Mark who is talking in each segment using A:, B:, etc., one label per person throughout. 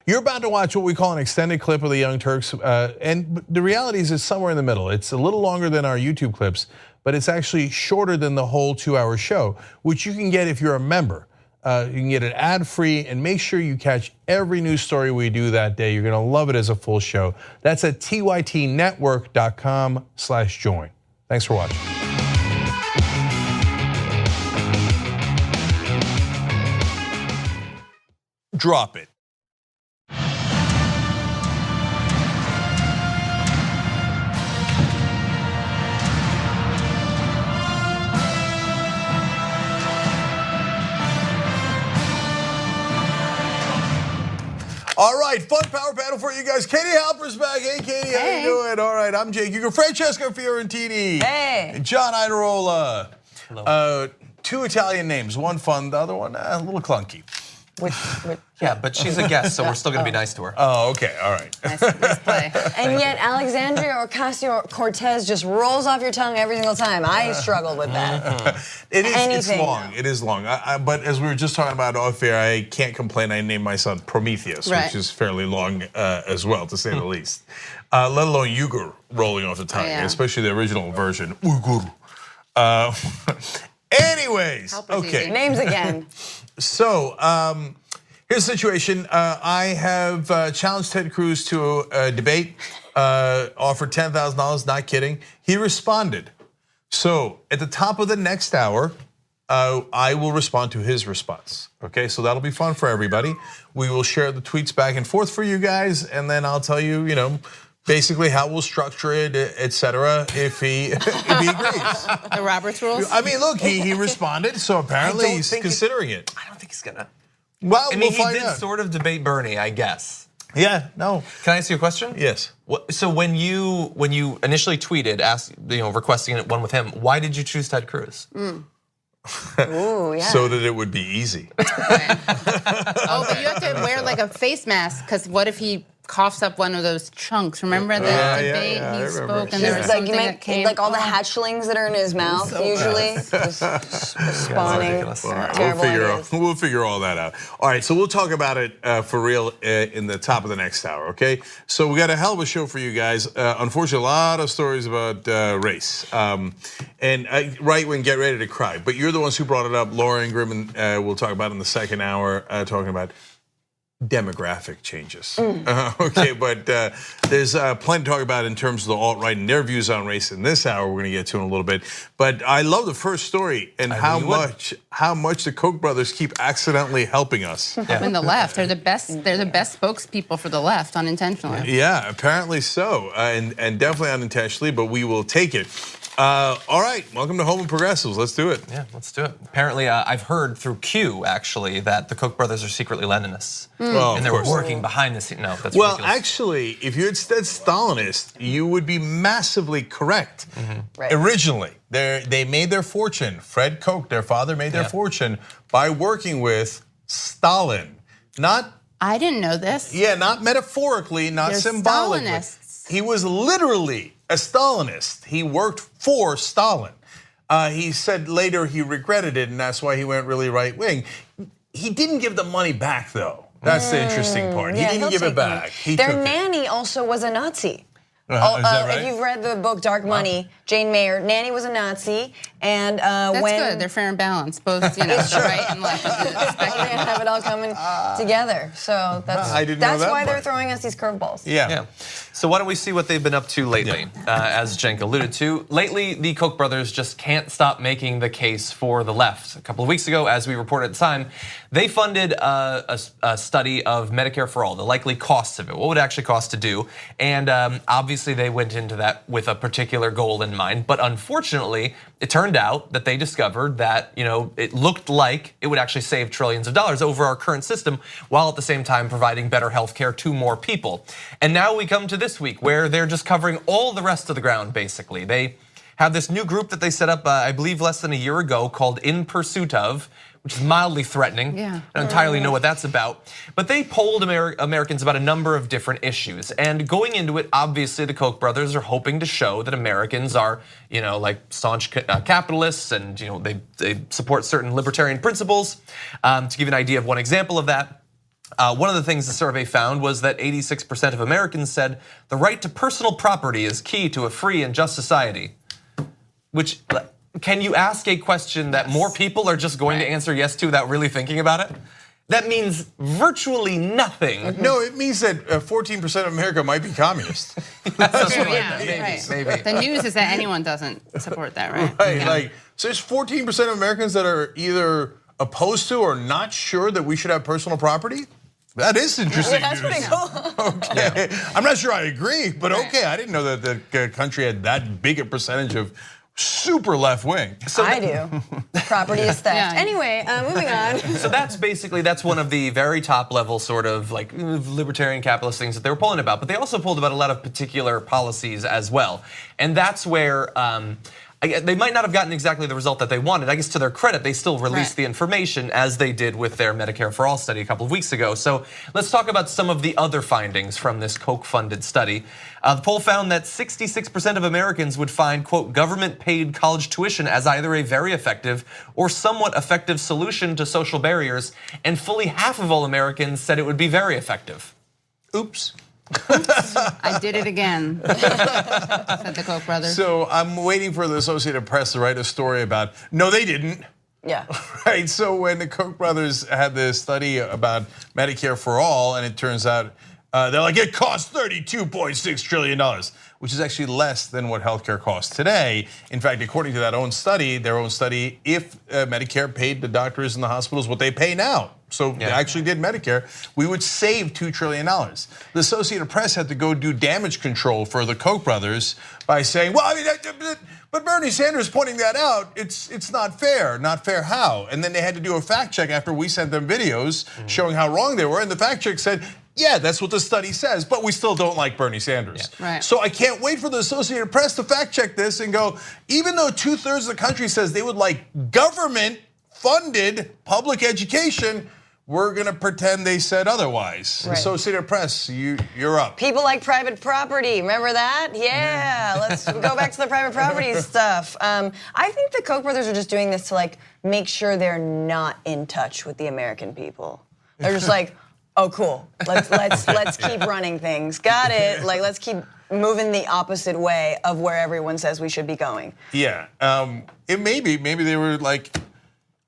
A: You're about to watch what we call an extended clip of the Young Turks, and the reality is it's somewhere in the middle. It's a little longer than our YouTube clips, but it's actually shorter than the whole 2-hour show, which you can get if you're a member. You can get it ad-free, and make sure you catch every news story we do that day. You're gonna love it as a full show. That's at tytnetwork.com/join. Thanks for watching. Drop it. All right, fun power panel for you guys. Katie Halper's back. Hey, Katie, how you doing? All right, I'm Cenk Uygur. Francesca Fiorentini.
B: Hey.
A: John Iadarola. Hello. 2 Italian names, one fun, the other one a little clunky.
C: Yeah, but she's a guest, so we're still gonna be nice to her.
A: Oh, okay, all right.
B: Nice play. And yet Alexandria Ocasio-Cortez just rolls off your tongue every single time. I struggled with that.
A: It's long, it is long. But as we were just talking about off air, I can't complain. I named my son Prometheus, which is fairly long as well, to say the least. Let alone Uygur rolling off the tongue, especially the original version, Uygur. Anyways, okay.
B: Names again.
A: So, here's the situation. I have challenged Ted Cruz to a debate, offered $10,000, not kidding. He responded. So, at the top of the next hour, I will respond to his response. Okay, so that'll be fun for everybody. We will share the tweets back and forth for you guys, and then I'll tell you, basically how we'll structure it, etc. If he agrees.
D: The Roberts rules.
A: I mean, look, he responded, so apparently he's considering it.
C: I don't think he's gonna.
A: Well,
C: I mean, he did sort of debate Bernie, I guess.
A: Yeah, no.
C: Can I ask you a question?
A: Yes.
C: So when you initially tweeted, requesting one with him, why did you choose Ted Cruz?
B: Ooh, yeah.
A: So that it would be easy.
D: Oh, but you have to wear like a face mask, because what if he coughs up one of those chunks? Remember that debate he spoke, and there was something that came
B: like all the hatchlings that are in his mouth, usually, just spawning terrible ideas.
A: We'll figure all that out. All right, so we'll talk about it for real in the top of the next hour, okay? So we got a hell of a show for you guys. Unfortunately, a lot of stories about race. And right when get ready to cry. But you're the ones who brought it up. Laura Ingram, and we'll talk about in the second hour, talking about demographic changes. Okay, but there's plenty to talk about in terms of the alt-right and their views on race in this hour. We're gonna get to in a little bit. But I love the first story and how much the Koch brothers keep accidentally helping us.
D: And the left, they're the best spokespeople for the left, unintentionally.
A: Yeah, apparently so, and definitely unintentionally, but we will take it. All right, welcome to Home and Progressives. Let's do it.
C: Yeah, let's do it. Apparently, I've heard through Q actually that the Koch brothers are secretly Leninists, and they're working behind the scenes. No, that's ridiculous.
A: Actually, if you had said Stalinist, you would be massively correct.
B: Right.
A: Originally, they made their fortune. Fred Koch, their father, made their fortune by working with Stalin.
D: I didn't know this.
A: Yeah, not metaphorically, not
D: They're
A: symbolically.
D: Stalinists.
A: He was literally a Stalinist. He worked for Stalin. He said later he regretted it, and that's why he went really right wing. He didn't give the money back, though. That's the interesting part. He didn't give it back.
B: Their nanny also was a Nazi.
A: Is that right?
B: If you've read the book Dark Money, Jane Mayer, nanny was a Nazi, and
D: That's good. They're fair and balanced, both right and left.
B: They have it all coming together. So that's why they're throwing us these curveballs.
A: Yeah.
C: So why don't we see what they've been up to lately? As Cenk alluded to, lately the Koch brothers just can't stop making the case for the left. A couple of weeks ago, as we reported at the time, they funded a study of Medicare for all, the likely costs of it, what would it actually cost to do, and obviously they went into that with a particular goal in mind. But unfortunately, it turned out that they discovered that it looked like it would actually save trillions of dollars over our current system, while at the same time providing better health care to more people. And now we come to this week where they're just covering all the rest of the ground, basically. They have this new group that they set up, I believe less than a year ago, called In Pursuit Of, which is mildly threatening. I don't entirely know what that's about. But they polled Americans about a number of different issues. And going into it, obviously the Koch brothers are hoping to show that Americans are, like staunch capitalists, and they support certain libertarian principles. To give you an idea of one example of that, One of the things the survey found was that 86% of Americans said the right to personal property is key to a free and just society. Which, can you ask a question that more people are just going to answer yes to without really thinking about it? That means virtually nothing.
A: No, it means that 14% of America might be communist.
C: Maybe.
D: The news is that anyone doesn't support that, right?
A: Right, like, so there's 14% of Americans that are either opposed to or not sure that we should have personal property? That is interesting
B: That's
A: news.
B: pretty cool.
A: Okay, I'm not sure I agree, but okay, I didn't know that the country had that big a percentage of super left wing.
B: I do. Property is theft.
D: Yeah.
B: Anyway, moving on.
C: So that's one of the very top level sort of like libertarian capitalist things that they were polling about, but they also polled about a lot of particular policies as well. And that's where they might not have gotten exactly the result that they wanted. I guess to their credit, they still released the information as they did with their Medicare for All study a couple of weeks ago. So let's talk about some of the other findings from this Koch-funded study. The poll found that 66% of Americans would find, quote, government-paid college tuition as either a very effective or somewhat effective solution to social barriers, and fully half of all Americans said it would be very effective.
A: Oops.
D: I did it again, said the Koch brothers.
A: So I'm waiting for the Associated Press to write a story about, no, they didn't.
B: Yeah.
A: Right, so when the Koch brothers had this study about Medicare for All, and it turns out, they're like, it costs $32.6 trillion, which is actually less than what healthcare costs today. In fact, according to their own study, if Medicare paid the doctors in the hospitals what they pay now, so they actually did Medicare, we would save $2 trillion. The Associated Press had to go do damage control for the Koch brothers by saying, well, I mean, but Bernie Sanders pointing that out, it's not fair. Not fair how? And then they had to do a fact check after we sent them videos showing how wrong they were, and the fact check said, yeah, that's what the study says, but we still don't like Bernie Sanders.
D: Yeah. Right.
A: So I can't wait for the Associated Press to fact check this and go, even though 2/3 of the country says they would like government-funded public education, we're gonna pretend they said otherwise.
B: Right.
A: Associated Press, you're up.
B: People like private property, remember that? Yeah, let's go back to the private property stuff. I think the Koch brothers are just doing this to like make sure they're not in touch with the American people. They're just like, oh, cool. Let's keep running things. Got it. Like, let's keep moving the opposite way of where everyone says we should be going.
A: Yeah. Maybe they were like,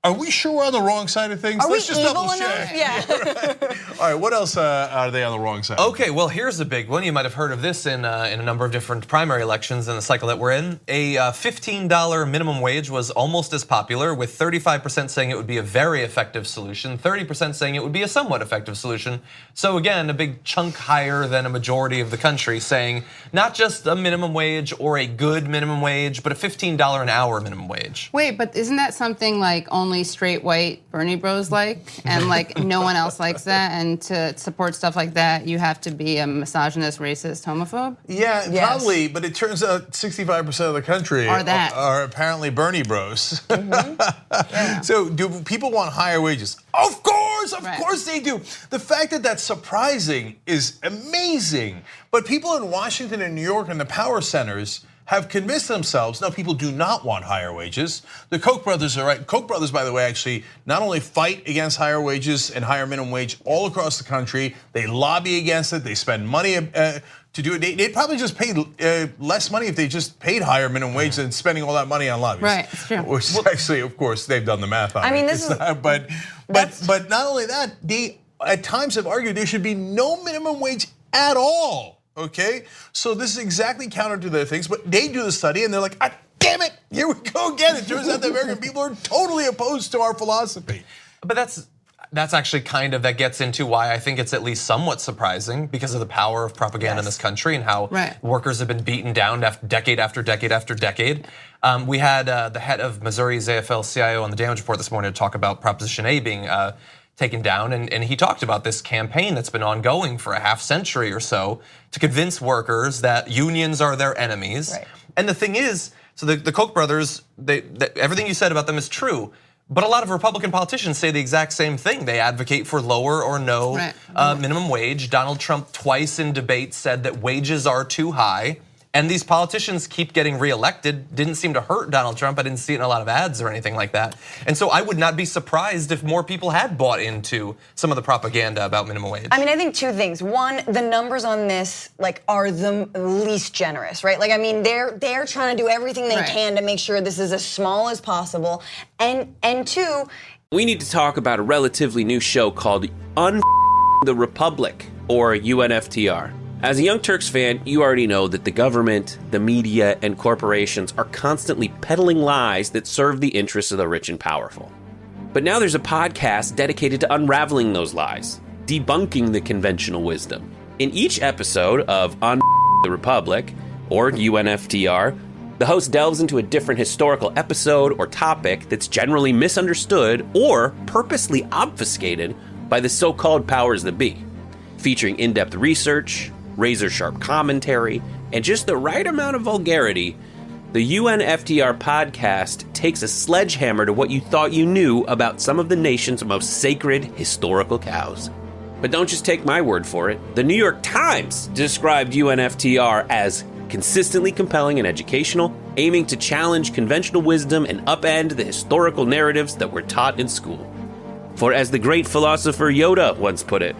A: are we sure we're on the wrong side of things?
B: Are
A: Let's
B: we
A: just
B: evil
A: double
B: enough?
A: check.
B: Yeah.
A: All right. What else are they on the wrong side?
C: Okay, well, here's a big one. You might have heard of this in a number of different primary elections in the cycle that we're in. A $15 minimum wage was almost as popular, with 35% saying it would be a very effective solution, 30% saying it would be a somewhat effective solution. So again, a big chunk higher than a majority of the country saying not just a minimum wage or a good minimum wage, but a $15 an hour minimum wage.
D: Wait, but isn't that something like only straight white Bernie bros like, and like no one else likes that, and to support stuff like that, you have to be a misogynist, racist, homophobe?
A: Yeah,
B: Yes.
A: probably, but it turns out 65% of the country are apparently Bernie bros.
B: Yeah.
A: So do people want higher wages? Of course they do. The fact that that's surprising is amazing. But people in Washington and New York and the power centers have convinced themselves, no, people do not want higher wages. The Koch brothers are right. Koch brothers, by the way, actually not only fight against higher wages and higher minimum wage all across the country, they lobby against it, they spend money to do it. They'd probably just pay less money if they just paid higher minimum wage than spending all that money on lobbies.
D: Right, it's true.
A: Which actually, of course, they've done the math on it.
B: I mean, this is-
A: but not only that, they at times have argued there should be no minimum wage at all. Okay, so this is exactly counter to their things, but they do the study and they're like, ah, damn it, here we go again. It turns out the American people are totally opposed to our philosophy.
C: But that's actually kind of, that gets into why I think it's at least somewhat surprising, because of the power of propaganda in this country and how workers have been beaten down decade after decade after decade. We had the head of Missouri's AFL-CIO on the Damage Report this morning to talk about Proposition A being taken down, and he talked about this campaign that's been ongoing for a half century or so to convince workers that unions are their enemies.
B: Right.
C: And the thing is, so the Koch brothers, everything you said about them is true, but a lot of Republican politicians say the exact same thing. They advocate for lower or no minimum wage. Donald Trump twice in debate said that wages are too high. And these politicians keep getting reelected. Didn't seem to hurt Donald Trump. I didn't see it in a lot of ads or anything like that. And so I would not be surprised if more people had bought into some of the propaganda about minimum wage.
B: I mean, I think two things. One, the numbers on this are the least generous, right? Like, I mean, they're trying to do everything they can to make sure this is as small as possible. And two,
E: we need to talk about a relatively new show called the Republic, or UNFTR. As a Young Turks fan, you already know that the government, the media, and corporations are constantly peddling lies that serve the interests of the rich and powerful. But now there's a podcast dedicated to unraveling those lies, debunking the conventional wisdom. In each episode of the Republic, or UNFTR, the host delves into a different historical episode or topic that's generally misunderstood or purposely obfuscated by the so-called powers that be, featuring in-depth research, razor-sharp commentary, and just the right amount of vulgarity. The UNFTR podcast takes a sledgehammer to what you thought you knew about some of the nation's most sacred historical cows. But don't just take my word for it. The New York Times described UNFTR as consistently compelling and educational, aiming to challenge conventional wisdom and upend the historical narratives that were taught in school. For as the great philosopher Yoda once put it,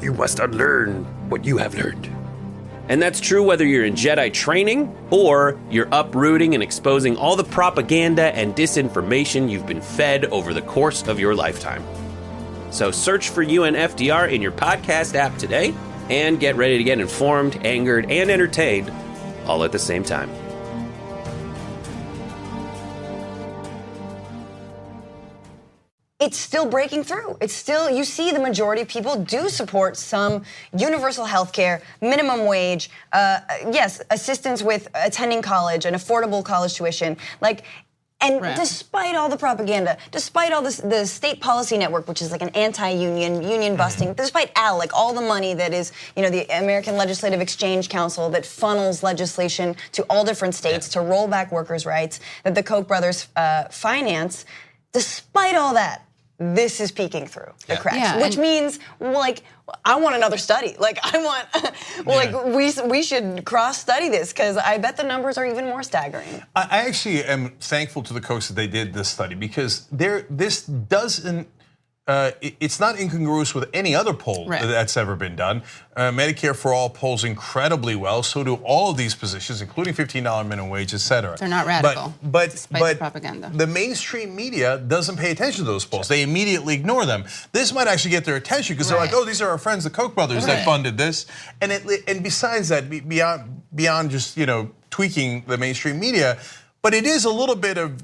E: you must unlearn what you have learned. And that's true whether you're in Jedi training or you're uprooting and exposing all the propaganda and disinformation you've been fed over the course of your lifetime. So search for UNFTR in your podcast app today and get ready to get informed, angered, and entertained all at the same time.
B: it's still breaking through. It's still, you see the majority of people do support some universal health care, minimum wage, yes, assistance with attending college, an affordable college tuition, and despite all the propaganda, despite all the state policy network, which is like an anti-union, union busting, despite ALEC, all the money that is, the American Legislative Exchange Council that funnels legislation to all different states to roll back workers' rights, that the Koch brothers finance, despite all that, this is peeking through the cracks, which means, I want another study. We should cross-study this because I bet the numbers are even more staggering.
A: I actually am thankful to the Kochs that they did this study because this doesn't. It's not incongruous with any other poll that's ever been done. Medicare for All polls incredibly well. So do all of these positions, including $15 minimum wage, et cetera.
D: They're not radical,
A: but
D: propaganda.
A: The mainstream media doesn't pay attention to those polls. They immediately ignore them. This might actually get their attention because they're like, oh, these are our friends, the Koch brothers, that funded this. And besides that, beyond just tweaking the mainstream media, but it is a little bit of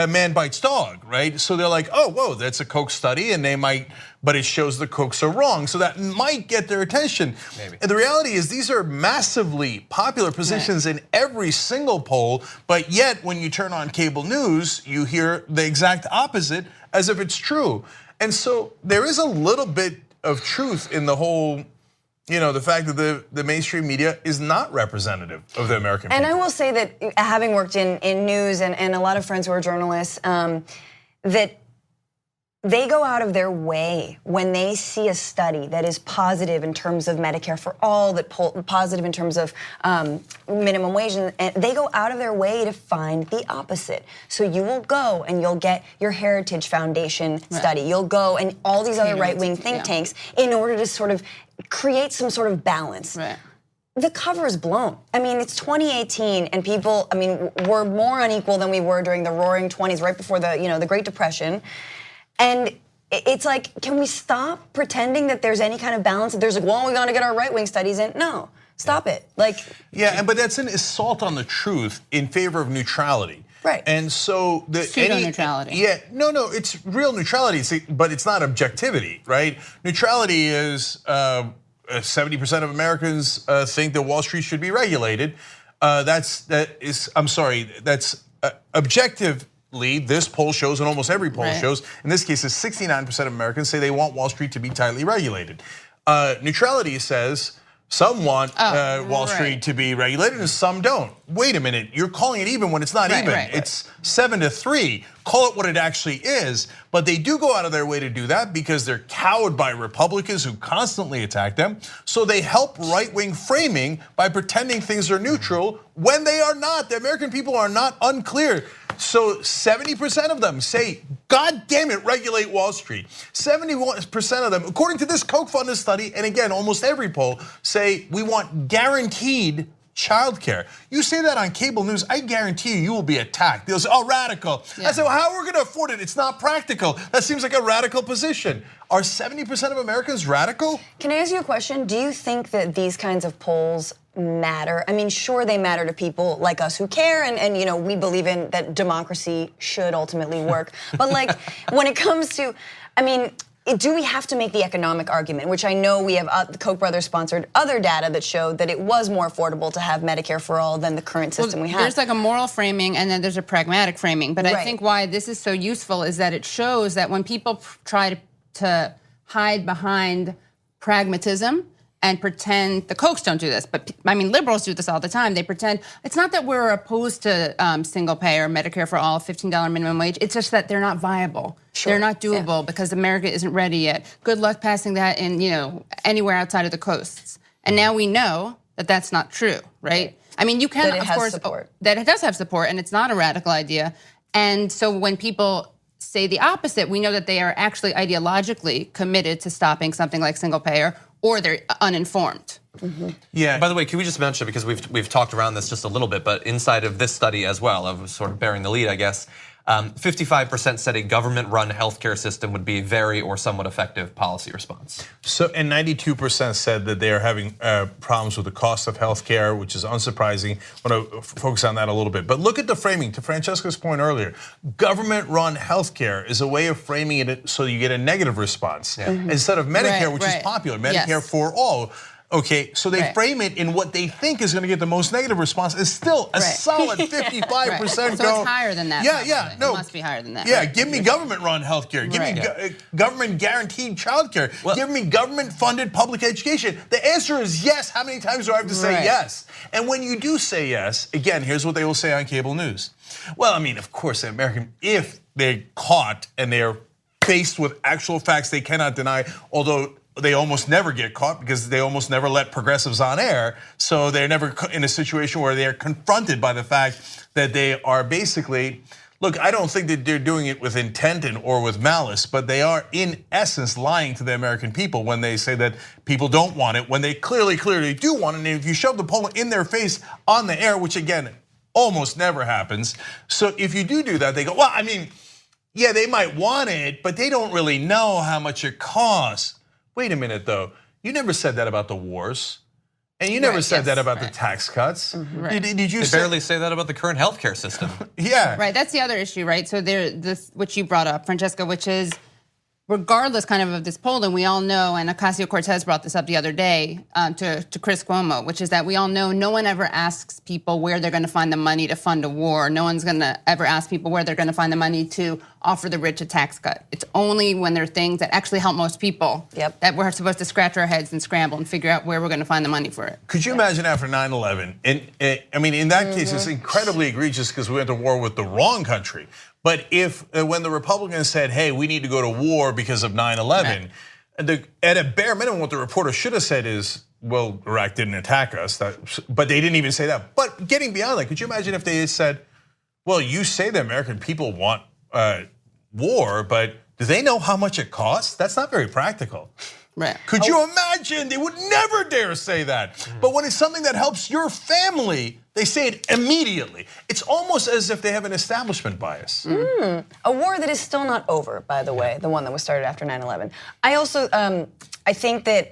A: man bites dog, right? So they're like, oh, whoa, that's a Koch study, and they might, but it shows the Kochs are wrong. So that might get their attention. Maybe. And the reality is these are massively popular positions in every single poll, but yet when you turn on cable news, you hear the exact opposite as if it's true. And so there is a little bit of truth in the whole, the fact that the mainstream media is not representative of the American people.
B: And I will say that having worked in news and a lot of friends who are journalists, that they go out of their way when they see a study that is positive in terms of Medicare for All, that positive in terms of minimum wage, and they go out of their way to find the opposite. So you will go and you'll get your Heritage Foundation study. You'll go and all these other right-wing think tanks in order to sort of create some sort of balance. The cover is blown. I mean, it's 2018 and people, we're more unequal than we were during the roaring 20s, right before the Great Depression. And it's like, can we stop pretending that there's any kind of balance? That there's we gotta get our right-wing studies in. No, stop it.
A: But that's an assault on the truth in favor of neutrality.
B: Right.
A: And so
D: pseudo-neutrality.
A: No, it's real neutrality, but it's not objectivity, right? Neutrality is 70% of Americans think that Wall Street should be regulated. That's objectively, this poll shows, and almost every poll shows, in this case, is 69% of Americans say they want Wall Street to be tightly regulated. Neutrality says Some want Wall Street to be regulated and some don't. Wait a minute, you're calling it even when it's not even. It's 7-3. Call it what it actually is. But they do go out of their way to do that because they're cowed by Republicans who constantly attack them. So they help right-wing framing by pretending things are neutral when they are not. The American people are not unclear. So 70% of them say, God damn it, regulate Wall Street. 71% of them, according to this Koch funded study, and again, almost every poll, say we want guaranteed childcare. You say that on cable news, I guarantee you will be attacked. They'll say, oh, radical. I say, well, how are we gonna afford it? It's not practical. That seems like a radical position. Are 70% of Americans radical?
B: Can I ask you a question? Do you think that these kinds of polls matter? I mean, sure, they matter to people like us who care, and you know, we believe in that democracy should ultimately work. But like, when it comes to, I mean, do we have to make the economic argument, which I know we have, the Koch brothers sponsored other data that showed that it was more affordable to have Medicare for all than the current system we have.
D: There's like a moral framing and then there's a pragmatic framing. But I think why this is so useful is that it shows that when people try to hide behind pragmatism and pretend, the Kochs don't do this, but I mean, liberals do this all the time. They pretend, it's not that we're opposed to single payer, Medicare for all, $15 minimum wage. It's just that they're not viable. They're not doable because America isn't ready yet. Good luck passing that in, you know, anywhere outside of the coasts. And now we know that that's not true, right? I mean, you can,
B: that
D: of course, that it does have support and it's not a radical idea. And so when people say the opposite, we know that they are actually ideologically committed to stopping something like single payer, or they're uninformed.
C: Yeah. By the way, can we just mention, because we've talked around this just a little bit, but inside of this study as well, of sort of bearing the lead, I guess, 55% said a government-run healthcare system would be a very or somewhat effective policy response.
A: So, and 92% said that they are having problems with the cost of healthcare, which is unsurprising. I want to focus on that a little bit. But look at the framing, to Francesca's point earlier. Government-run healthcare is a way of framing it so you get a negative response. Instead of Medicare, which is popular, Medicare for all. Okay, so they frame it in what they think is going to get the most negative response. Is still a solid 55%.
D: So it's higher than that.
A: Yeah, no,
D: it must be higher than that.
A: Yeah, give me government-run healthcare. Give me government-guaranteed childcare. Give me government-funded public education. The answer is yes. How many times do I have to say yes? And when you do say yes, again, here's what they will say on cable news. Well, I mean, of course, the American, if they're caught and they're faced with actual facts they cannot deny, although they almost never get caught because they almost never let progressives on air. So they're never in a situation where they're confronted by the fact that they are basically, look, I don't think that they're doing it with intent or with malice, but they are in essence lying to the American people when they say that people don't want it, when they clearly do want it. And if you shove the poll in their face on the air, which again, almost never happens. So if you do that, they go, well, I mean, yeah, they might want it, but they don't really know how much it costs. Wait a minute, though. You never said that about the wars, and you never said that about the tax cuts. Did you?
C: They barely say that about the current healthcare system.
D: Right. That's the other issue, right? So this, which you brought up, Francesca, which is, regardless kind of this polling, we all know, and Ocasio-Cortez brought this up the other day to Chris Cuomo, which is that we all know no one ever asks people where they're going to find the money to fund a war. No one's going to ever ask people where they're going to find the money to offer the rich a tax cut. It's only when there are things that actually help most people that we're supposed to scratch our heads and scramble and figure out where we're going to find the money for it.
A: Could you imagine after 9/11? And I mean, in that case, it's incredibly egregious because we went to war with the wrong country. But if, when the Republicans said, hey, we need to go to war because of 9/11, at a bare minimum, what the reporter should have said is, well, Iraq didn't attack us, but they didn't even say that. But getting beyond that, could you imagine if they said, well, you say the American people want war, but do they know how much it costs? That's not very practical. Could you imagine? They would never dare say that. But when it's something that helps your family, they say it immediately. It's almost as if they have an establishment bias.
B: A war that is still not over, by the way, the one that was started after 9/11. I also, I think that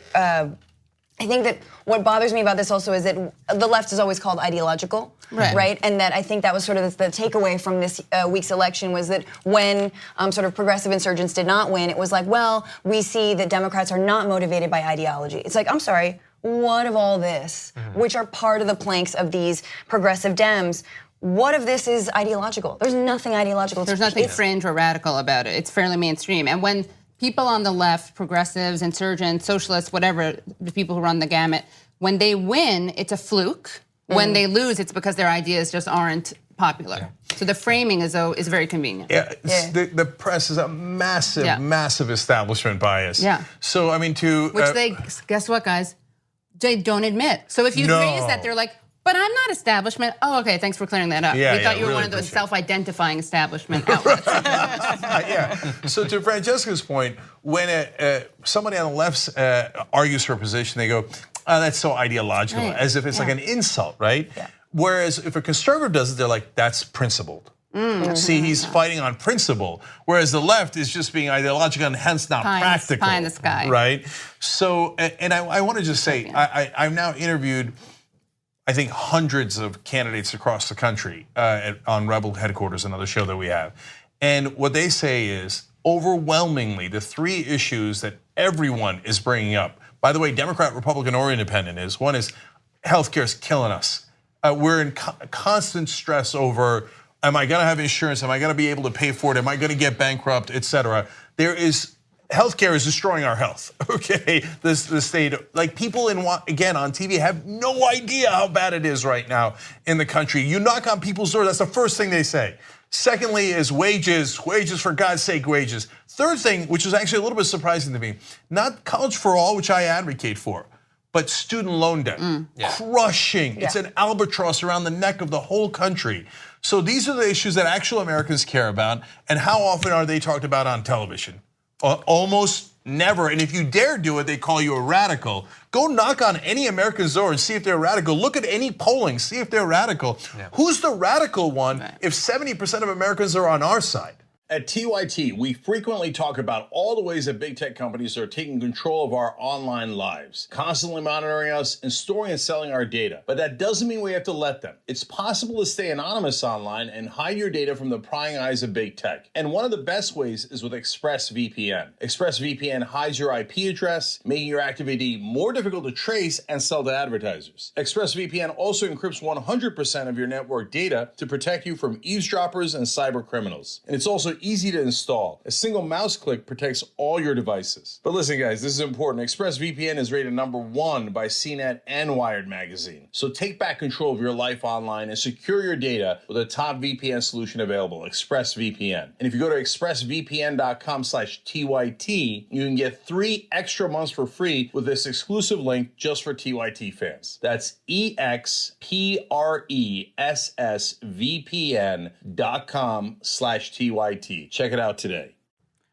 B: what bothers me about this also is that the left is always called ideological, right? And that I think that was sort of the takeaway from this week's election was that when sort of progressive insurgents did not win, it was like, well, we see that Democrats are not motivated by ideology. It's like, I'm sorry, what of all this, which are part of the planks of these progressive Dems, what if this is ideological? There's nothing ideological.
D: There's nothing fringe or radical about it. It's fairly mainstream. And when people on the left, progressives, insurgents, socialists, whatever, the people who run the gamut, when they win, it's a fluke. When they lose, it's because their ideas just aren't popular. So the framing is very convenient.
A: Yeah, the press is a massive, massive establishment bias.
D: Yeah.
A: So I mean,
D: which they guess what, guys? They don't admit. So if you raise that, they're like, but I'm not establishment. Oh, okay, thanks for clearing that up.
A: Yeah,
D: we thought you were
A: really
D: one of those self-identifying establishment outlets.
A: So to Francesca's point, when somebody on the left argues for a position, they go, oh, that's so ideological, as if it's like an insult, right? Yeah. Whereas if a conservative does it, they're like, that's principled. See, he's fighting on principle, whereas the left is just being ideological and hence not practical.
D: Pie in the sky.
A: Right? So, and I want to just say, I've now interviewed, I think, hundreds of candidates across the country on Rebel Headquarters, another show that we have. And what they say is, overwhelmingly, the three issues that everyone is bringing up, by the way, Democrat, Republican, or Independent, is one is healthcare is killing us. We're in constant stress over, am I gonna have insurance? Am I gonna be able to pay for it? Am I gonna get bankrupt, et cetera? Healthcare is destroying our health, okay? The state, like people again on TV have no idea how bad it is right now in the country. You knock on people's door, that's the first thing they say. Secondly is wages, for God's sake, wages. Third thing, which is actually a little bit surprising to me, not college for all, which I advocate for, but student loan debt, crushing. It's an albatross around the neck of the whole country. So these are the issues that actual Americans care about, and how often are they talked about on television? Almost never, and if you dare do it, they call you a radical. Go knock on any American's door and see if they're radical. Look at any polling, see if they're radical. Who's the radical one if 70% of Americans are on our side?
F: At TYT, we frequently talk about all the ways that big tech companies are taking control of our online lives, constantly monitoring us and storing and selling our data. But that doesn't mean we have to let them. It's possible to stay anonymous online and hide your data from the prying eyes of big tech. And one of the best ways is with ExpressVPN. ExpressVPN hides your IP address, making your activity more difficult to trace and sell to advertisers. ExpressVPN also encrypts 100% of your network data to protect you from eavesdroppers and cyber criminals. And it's also easy to install. A single mouse click protects all your devices. But listen, guys, this is important. ExpressVPN is rated #1 by CNET and Wired magazine. So take back control of your life online and secure your data with a top VPN solution available, ExpressVPN. And if you go to expressvpn.com/TYT, you can get 3 extra months for free with this exclusive link just for TYT fans. That's expressvpn.com/TYT. Check it out today.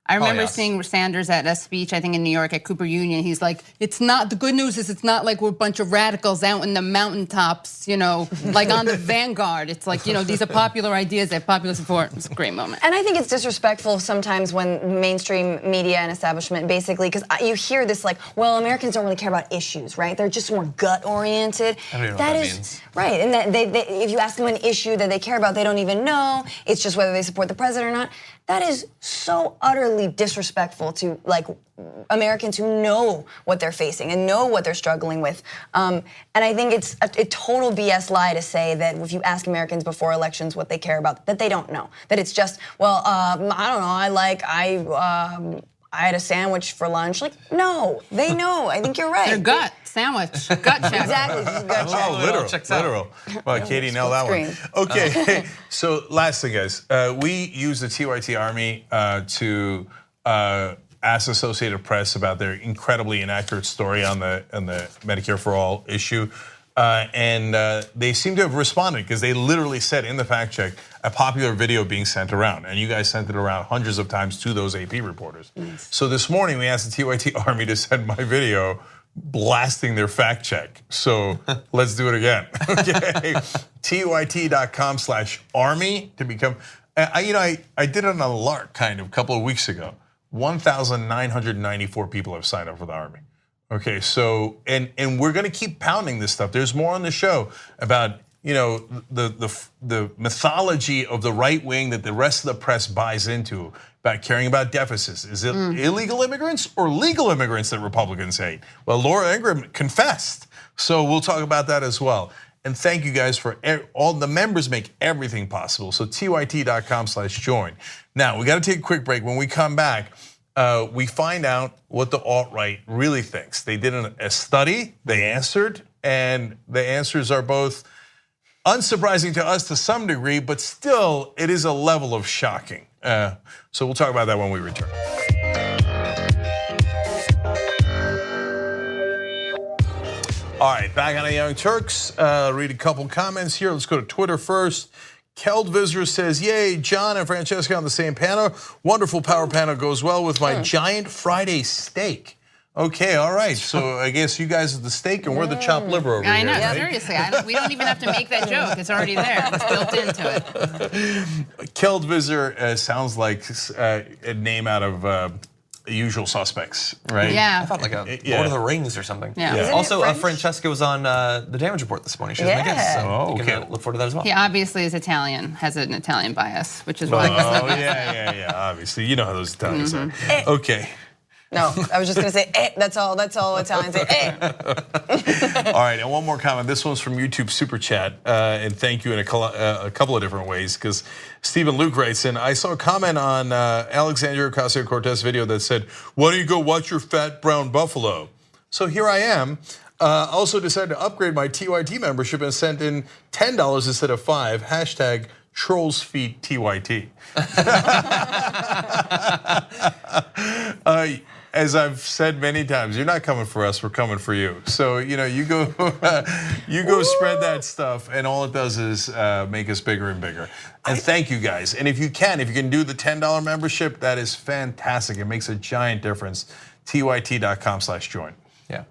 D: I remember seeing Sanders at a speech, I think in New York at Cooper Union. He's like, it's not, the good news is it's not like we're a bunch of radicals out in the mountaintops, like on the vanguard. It's like, these are popular ideas, they have popular support. It's a great moment.
B: And I think it's disrespectful sometimes when mainstream media and establishment basically, because you hear this like, well, Americans don't really care about issues, right? They're just more gut oriented.
C: I don't even know what that means.
B: Right, and that if you ask them an issue that they care about, they don't even know. It's just whether they support the president or not. That is so utterly disrespectful to Americans who know what they're facing and know what they're struggling with. And I think it's a total BS lie to say that if you ask Americans before elections what they care about, that they don't know. That it's just, well, I don't know, I had a sandwich for lunch. Like, no, they know. I think you're right.
D: Their gut sandwich, gut check.
B: Exactly, just gut check.
A: Oh, literal. Well, Katie nailed that one. Okay, so last thing, guys. We use the TYT Army to ask Associated Press about their incredibly inaccurate story on the Medicare for All issue. And they seem to have responded because they literally said in the fact check a popular video being sent around, and you guys sent it around hundreds of times to those AP reporters. Nice. So this morning we asked the TYT Army to send my video blasting their fact check. So let's do it again. Okay, tyt.com/army to become. I did it on a lark kind of a couple of weeks ago. 1,994 people have signed up for the Army. Okay, so and we're going to keep pounding this stuff. There's more on the show about the mythology of the right wing that the rest of the press buys into about caring about deficits. Is it illegal immigrants or legal immigrants that Republicans hate? Well, Laura Ingraham confessed, so we'll talk about that as well. And thank you guys for all the members make everything possible. So tyt.com/join. Now we got to take a quick break. When we come back, we find out what the alt-right really thinks. They did a study, they answered, And the answers are both unsurprising to us to some degree, but still it is a level of shocking. So we'll talk about that when we return. All right, back on the Young Turks. Read a couple comments here. Let's go to Twitter first. Keld Visitor says, yay, John and Francesca on the same panel. Wonderful power panel, goes well with my giant Friday steak. Okay, all right. So I guess you guys are the steak and we're the chopped liver over here.
D: I know,
A: right?
D: seriously. We don't even have to make that joke. It's already there. It's built into it.
A: Keld Visitor sounds like a name out of Usual Suspects, right?
D: Yeah.
C: I thought like a Lord of the Rings or something.
D: Yeah. Isn't
B: it
C: Also,
B: French?
C: Francesca was on the Damage Report this morning. She was my guest, so you can look forward to that as well.
D: He obviously is Italian, has an Italian bias, which is
A: Oh,
D: why.
A: yeah, obviously. You know how those Italians are. Okay.
B: No, I was just gonna say, that's all Italians say,
A: All right, and one more comment. This one's from YouTube Super Chat, and thank you in a couple of different ways, because Stephen Luke writes in, I saw a comment on Alexandria Ocasio-Cortez video that said, why don't you go watch your fat brown buffalo? So here I am. Also decided to upgrade my TYT membership and sent in $10 instead of $5, hashtag TrollsFeetTYT. As I've said many times, you're not coming for us, we're coming for you. So, you go spread that stuff, and all it does is make us bigger and bigger. And thank you guys. And if you can do the $10 membership, that is fantastic. It makes a giant difference. TYT.com/join.
C: Yeah.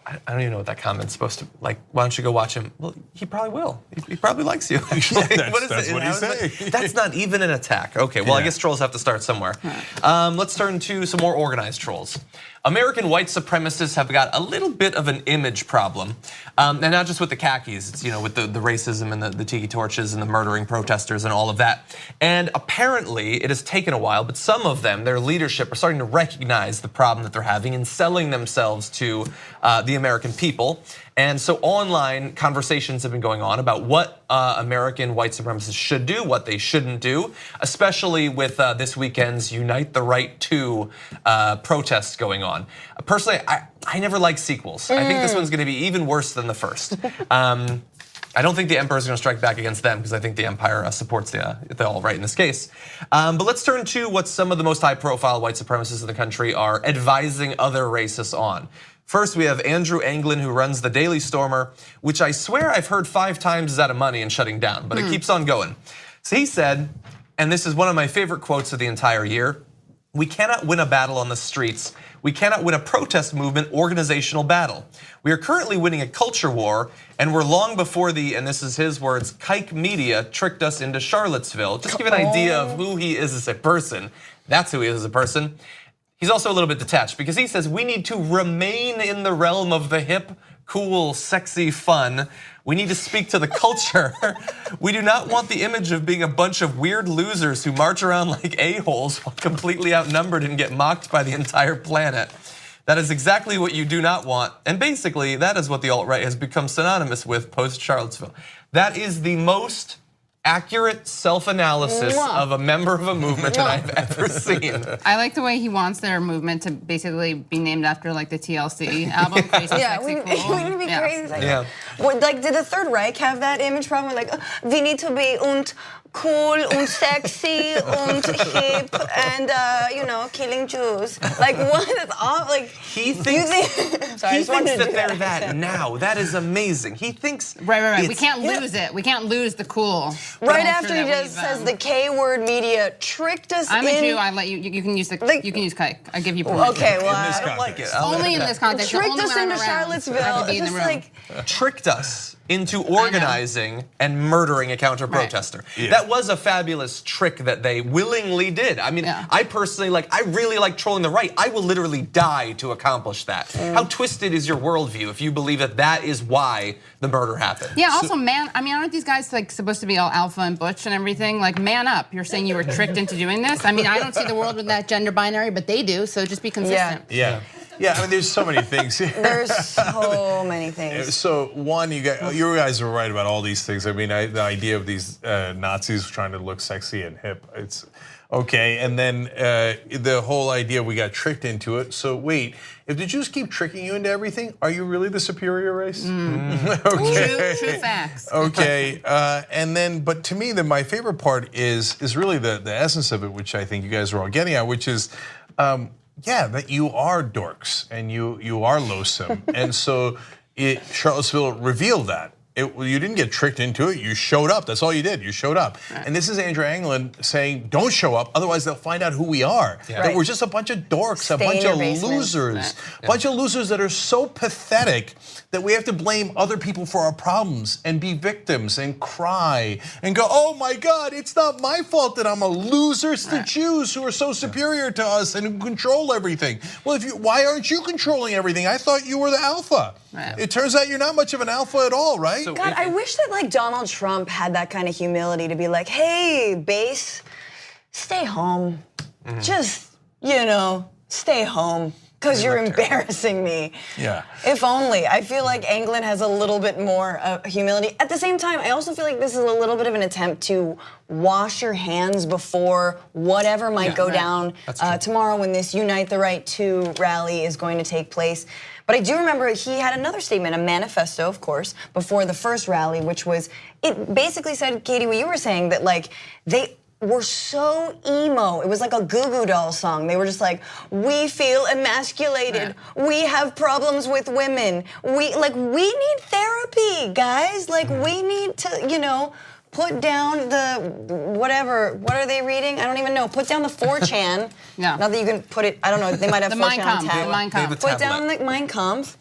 C: I don't even know what that comment's supposed to, like, why don't you go watch him? Well, he probably will. He probably likes you.
A: That's what he's saying.
C: That's not even an attack. Okay, well, I guess trolls have to start somewhere. Let's turn to some more organized trolls. American white supremacists have got a little bit of an image problem. And not just with the khakis, it's with the racism and the tiki torches and the murdering protesters and all of that. And apparently it has taken a while, but some of them, their leadership, are starting to recognize the problem that they're having in selling themselves to the American people. And so online conversations have been going on about what American white supremacists should do, what they shouldn't do, especially with this weekend's Unite the Right to protests going on. Personally, I never like sequels. I think this one's gonna be even worse than the first. I don't think the emperor's gonna strike back against them, because I think the empire supports the alt-right in this case. But let's turn to what some of the most high-profile white supremacists in the country are advising other racists on. First, we have Andrew Anglin, who runs the Daily Stormer, which I swear I've heard 5 times is out of money and shutting down, but it keeps on going. So he said, and this is one of my favorite quotes of the entire year, we cannot win a battle on the streets. We cannot win a protest movement organizational battle. We are currently winning a culture war, and we're long before the, and this is his words, kike media tricked us into Charlottesville. Just to give an idea of who he is as a person. That's who he is as a person. He's also a little bit detached, because he says we need to remain in the realm of the hip, cool, sexy, fun. We need to speak to the culture. We do not want the image of being a bunch of weird losers who march around like a-holes while completely outnumbered and get mocked by the entire planet. That is exactly what you do not want. And basically, that is what the alt-right has become synonymous with post-Charlottesville. That is the most accurate self-analysis of a member of a movement that I've ever seen.
D: I like the way he wants their movement to basically be named after like the TLC album, Crazy Sexy Cool.
B: We need to be crazy.
C: Yeah.
B: Like, did the Third Reich have that image problem? Like, we need to be cool and sexy and hip and killing Jews. Like, what is off? Like,
C: He thinks that they're that now. That is amazing. He thinks
D: Right. We can't lose it. We can't lose the cool.
B: Right after he just says the K-word media tricked us
D: I'm
B: in.
D: a Jew. I let you. You can use you can use kike. I give you permission.
B: Okay, well,
A: In this
C: I don't like it.
D: Only in this context.
B: tricked
D: only
B: us
D: when I'm
B: into
D: around.
B: Charlottesville.
D: I have to be in the
B: Just
D: room.
B: like,
C: tricked us into organizing and murdering a counter protester.
A: Yeah.
C: That was a fabulous trick that they willingly did. I mean, I personally I really like trolling the right. I will literally die to accomplish that. How twisted is your worldview if you believe that that is why the murder happened?
D: Yeah, also, man, I mean, aren't these guys like supposed to be all alpha and butch and everything? Like, man up. You're saying you were tricked into doing this? I mean, I don't see the world with that gender binary, but they do, so just be consistent.
A: Yeah, I mean, there's so many things here.
B: there's so many things.
A: So one, you guys are right about all these things. I mean, the idea of these Nazis trying to look sexy and hip, Okay, and then the whole idea we got tricked into it. So wait, if the Jews keep tricking you into everything, are you really the superior race? Okay.
D: True facts.
A: Okay, and then, but to me, my favorite part is really the essence of it, which I think you guys are all getting at, which is, yeah, that you are dorks and you are loathsome, and so Charlottesville revealed that. You didn't get tricked into it. You showed up. That's all you did. You showed up. Right. And this is Andrew Anglin saying, don't show up, otherwise they'll find out who we are. Yeah. That we're just a bunch of dorks, a bunch of losers, a bunch of losers that are so pathetic that we have to blame other people for our problems and be victims and cry and go, oh my God, it's not my fault that I'm a loser. It's the Jews who are so superior to us and who control everything. Well, why aren't you controlling everything? I thought you were the alpha. Right. It turns out you're not much of an alpha at all, right?
B: So God, I wish that like Donald Trump had that kind of humility to be like, hey, base, stay home. Just, stay home. Because you're embarrassing me.
A: Yeah.
B: If only. I feel like Anglin has a little bit more humility. At the same time, I also feel like this is a little bit of an attempt to wash your hands before whatever might go down tomorrow when this Unite the Right 2 rally is going to take place. But I do remember he had another statement, a manifesto, of course, before the first rally, which was, it basically said, Katie, what you were saying, that like they were so emo. It was like a Goo Goo Doll song. They were just like, we feel emasculated. We have problems with women. We need therapy, guys. Like we need to, put down the whatever. What are they reading? I don't even know. Put down the 4chan.
D: No.
B: Not that you can put it. I don't know. They might have
D: the
B: 4chan tab.
D: Mein Kampf.
B: Put down the Mein Kampf.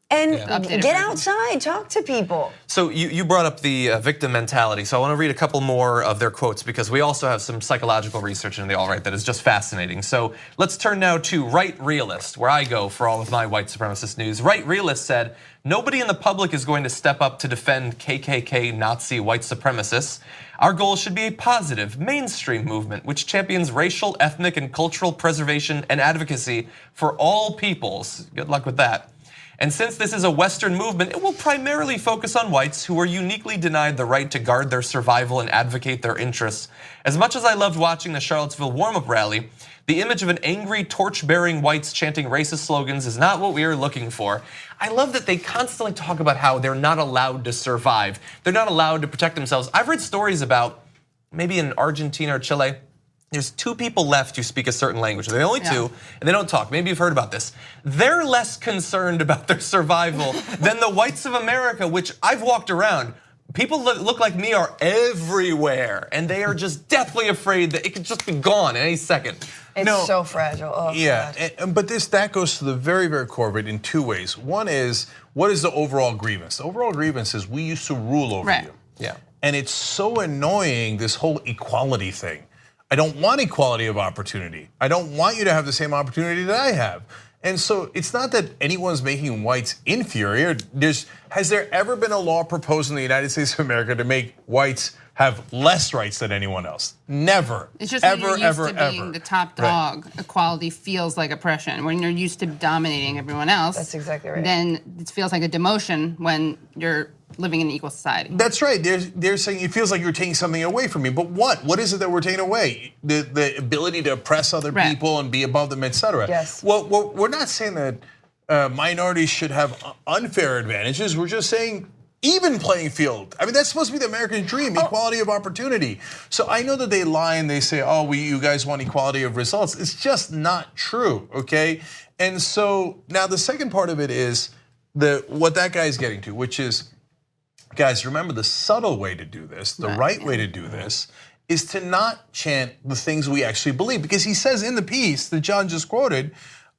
B: And get outside, talk to people.
C: So you brought up the victim mentality. So I want to read a couple more of their quotes because we also have some psychological research in the alt-right that is just fascinating. So let's turn now to Right Realist, where I go for all of my white supremacist news. Right Realist said, nobody in the public is going to step up to defend KKK Nazi white supremacists. Our goal should be a positive, mainstream movement which champions racial, ethnic, and cultural preservation and advocacy for all peoples. Good luck with that. And since this is a Western movement, it will primarily focus on whites who are uniquely denied the right to guard their survival and advocate their interests. As much as I loved watching the Charlottesville warm-up rally, the image of an angry, torch-bearing whites chanting racist slogans is not what we are looking for. I love that they constantly talk about how they're not allowed to survive. They're not allowed to protect themselves. I've read stories about maybe in Argentina or Chile, there's 2 people left who speak a certain language. They're the only 2, and they don't talk. Maybe you've heard about this. They're less concerned about their survival than the whites of America, which I've walked around. People that look like me are everywhere, and they are just deathly afraid that it could just be gone in any second.
B: It's so fragile. Oh,
A: yeah, but that goes to the very, very core of it in 2 ways. One is, what is the overall grievance? The overall grievance is we used to rule over you.
C: Yeah.
A: And it's so annoying, this whole equality thing. I don't want equality of opportunity. I don't want you to have the same opportunity that I have. And so it's not that anyone's making whites inferior. Has there ever been a law proposed in the United States of America to make whites have less rights than anyone else? Never.
D: It's just when you're used to being the top dog, equality feels like oppression. When you're used to dominating everyone else,
B: that's exactly right.
D: Then it feels like a demotion when you're living in an equal society.
A: That's right. They're saying it feels like you're taking something away from me. But what? What is it that we're taking away? The ability to oppress other people and be above them, etc.
B: Yes.
A: Well, we're not saying that minorities should have unfair advantages. We're just saying even playing field. I mean, that's supposed to be the American dream, equality of opportunity. So I know that they lie and they say, oh, you guys want equality of results. It's just not true, okay? And so now the second part of it is what that guy's getting to, which is, guys, remember the subtle way to do this, the right way to do this, is to not chant the things we actually believe. Because he says in the piece that John just quoted,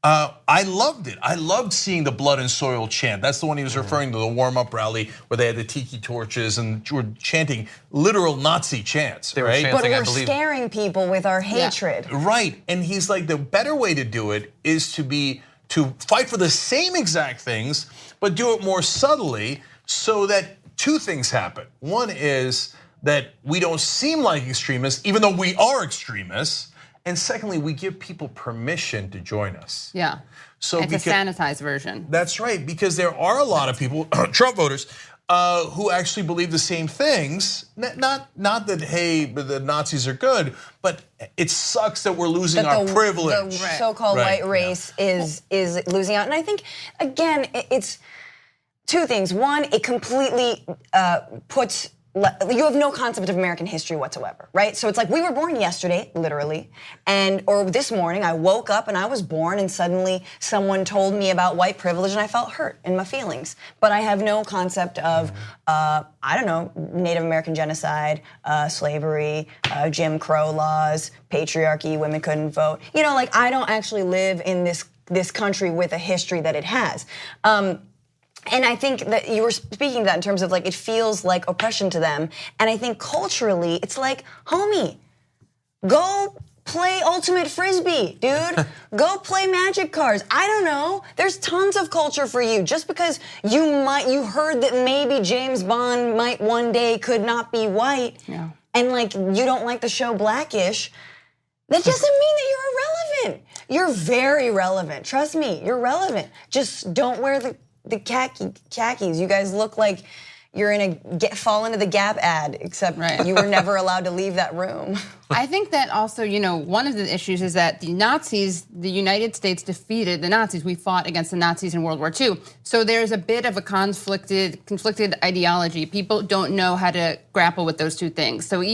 A: I loved it. I loved seeing the blood and soil chant. That's the one he was referring to, the warm-up rally where they had the tiki torches and were chanting literal Nazi chants, right?
B: But we're scaring people with our hatred.
A: Yeah. Right, and he's like, the better way to do it is to fight for the same exact things, but do it more subtly so that 2 things happen. One is that we don't seem like extremists, even though we are extremists. And secondly, we give people permission to join us.
D: Yeah, so it's a sanitized version.
A: That's right, because there are a lot of people, Trump voters, who actually believe the same things. Not that, hey, the Nazis are good, but it sucks that we're losing our privilege.
B: The so-called white race is losing out. And I think, again, it's two things. One, it completely puts, you have no concept of American history whatsoever, right? So it's like we were born yesterday, literally, or this morning I woke up and I was born and suddenly someone told me about white privilege and I felt hurt in my feelings. But I have no concept of, I don't know, Native American genocide, slavery, Jim Crow laws, patriarchy, women couldn't vote. You know, like I don't actually live in this country with a history that it has. And I think that you were speaking of that in terms of like it feels like oppression to them. And I think culturally, it's like, homie, go play ultimate frisbee, dude. Go play magic cards. I don't know. There's tons of culture for you. Just because you heard that maybe James Bond might one day could not be white, and like you don't like the show Blackish, that doesn't mean that you're irrelevant. You're very relevant. Trust me, you're relevant. Just don't wear the khakis. You guys look like you're in a fall into the Gap ad, except you were never allowed to leave that room.
D: I think that also, one of the issues is that the Nazis, the United States defeated the Nazis. We fought against the Nazis in World War II. So there's a bit of a conflicted ideology. People don't know how to grapple with those two things. So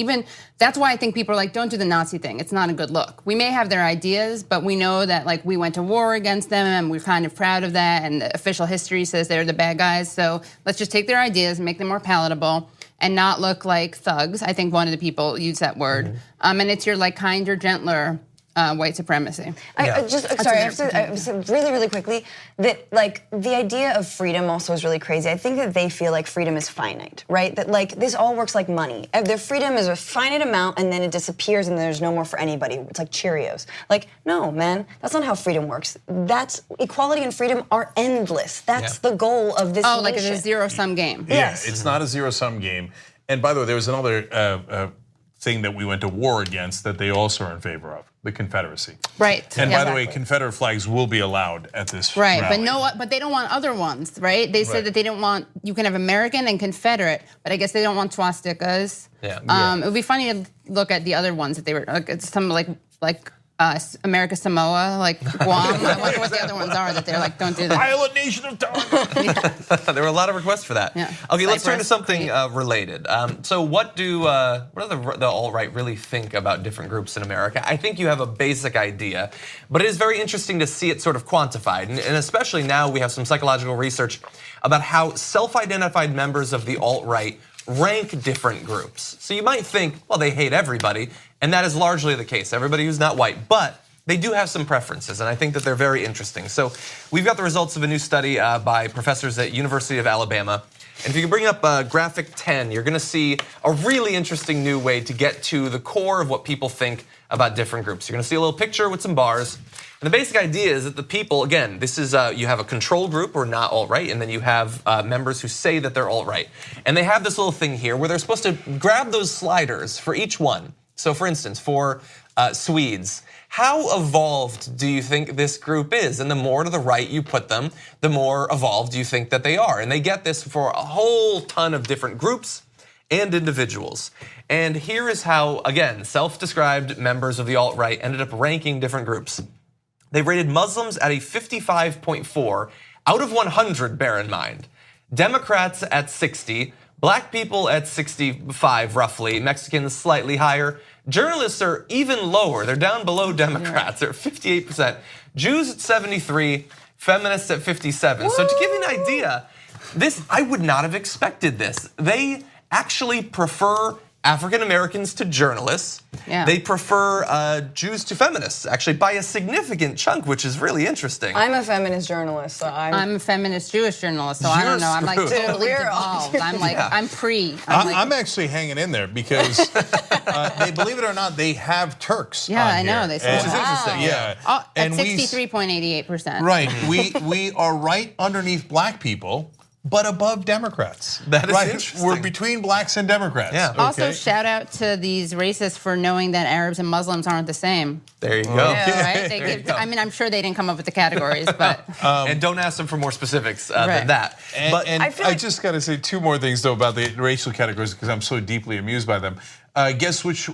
D: that's why I think people are like, don't do the Nazi thing. It's not a good look. We may have their ideas, but we know that like we went to war against them and we're kind of proud of that. And the official history says they're the bad guys. So let's just take their ideas and make them more palatable and not look like thugs. I think one of the people used that word. And it's your like kinder, gentler white supremacy.
B: I have to say really, really quickly that like the idea of freedom also is really crazy. I think that they feel like freedom is finite, right? That like this all works like money. Their freedom is a finite amount and then it disappears and there's no more for anybody. It's like Cheerios. Like, no, man, that's not how freedom works. That's equality and freedom are endless. That's the goal of this nation.
D: Like it's a zero-sum game.
A: Yes, it's not a zero-sum game. And by the way, there was another thing that we went to war against that they also are in favor of, the Confederacy.
D: Right.
A: And by the way, Confederate flags will be allowed at this
D: rally.
A: But
D: they don't want other ones, right? They said that they don't want, you can have American and Confederate, but I guess they don't want swastikas. It would be funny to look at the other ones that they were, some like America Samoa, like Guam. I wonder what the other ones are that they're like, don't do that.
A: Island nation of Tonga.
C: There were a lot of requests for that. Okay, let's turn to something related. So what do the alt-right really think about different groups in America? I think you have a basic idea, but it is very interesting to see it sort of quantified. And especially now we have some psychological research about how self-identified members of the alt-right rank different groups. So you might think, well, they hate everybody, and that is largely the case, everybody who's not white, but they do have some preferences, and I think that they're very interesting. So we've got the results of a new study by professors at University of Alabama. And if you can bring up graphic 10, you're gonna see a really interesting new way to get to the core of what people think about different groups. You're gonna see a little picture with some bars. And the basic idea is that the people, again, this is, you have a control group or not alt-right, and then you have members who say that they're alt-right. And they have this little thing here where they're supposed to grab those sliders for each one. So for instance, for Swedes, how evolved do you think this group is? And the more to the right you put them, the more evolved you think that they are. And they get this for a whole ton of different groups and individuals. And here is how, again, self-described members of the alt-right ended up ranking different groups. They rated Muslims at a 55.4 out of 100, bear in mind. Democrats at 60, black people at 65 roughly, Mexicans slightly higher. Journalists are even lower, they're down below Democrats, they're at 58%. Jews at 73, feminists at 57. So to give you an idea, I would not have expected this. They actually prefer African Americans to journalists. They prefer Jews to feminists, actually by a significant chunk, which is really interesting.
B: I'm a feminist journalist, so I'm
D: a feminist Jewish journalist, so I don't know. I'm like totally devolved. I'm like, I'm pre.
A: I'm actually hanging in there because they, believe it or not, they have Turks.
D: Yeah, I know.
A: Here.
D: They say
A: it's interesting. Yeah,
D: at 63.88%.
A: Right. We are right underneath black people. but above Democrats.
C: That is interesting.
A: We're between blacks and Democrats.
C: Yeah.
A: Okay?
D: Also, shout out to these racists for knowing that Arabs and Muslims aren't the same.
C: There you go.
D: Right? I mean, I'm sure they didn't come up with the categories, but
C: And don't ask them for more specifics than that.
A: But I just got to say 2 more things though about the racial categories because I'm so deeply amused by them. Guess which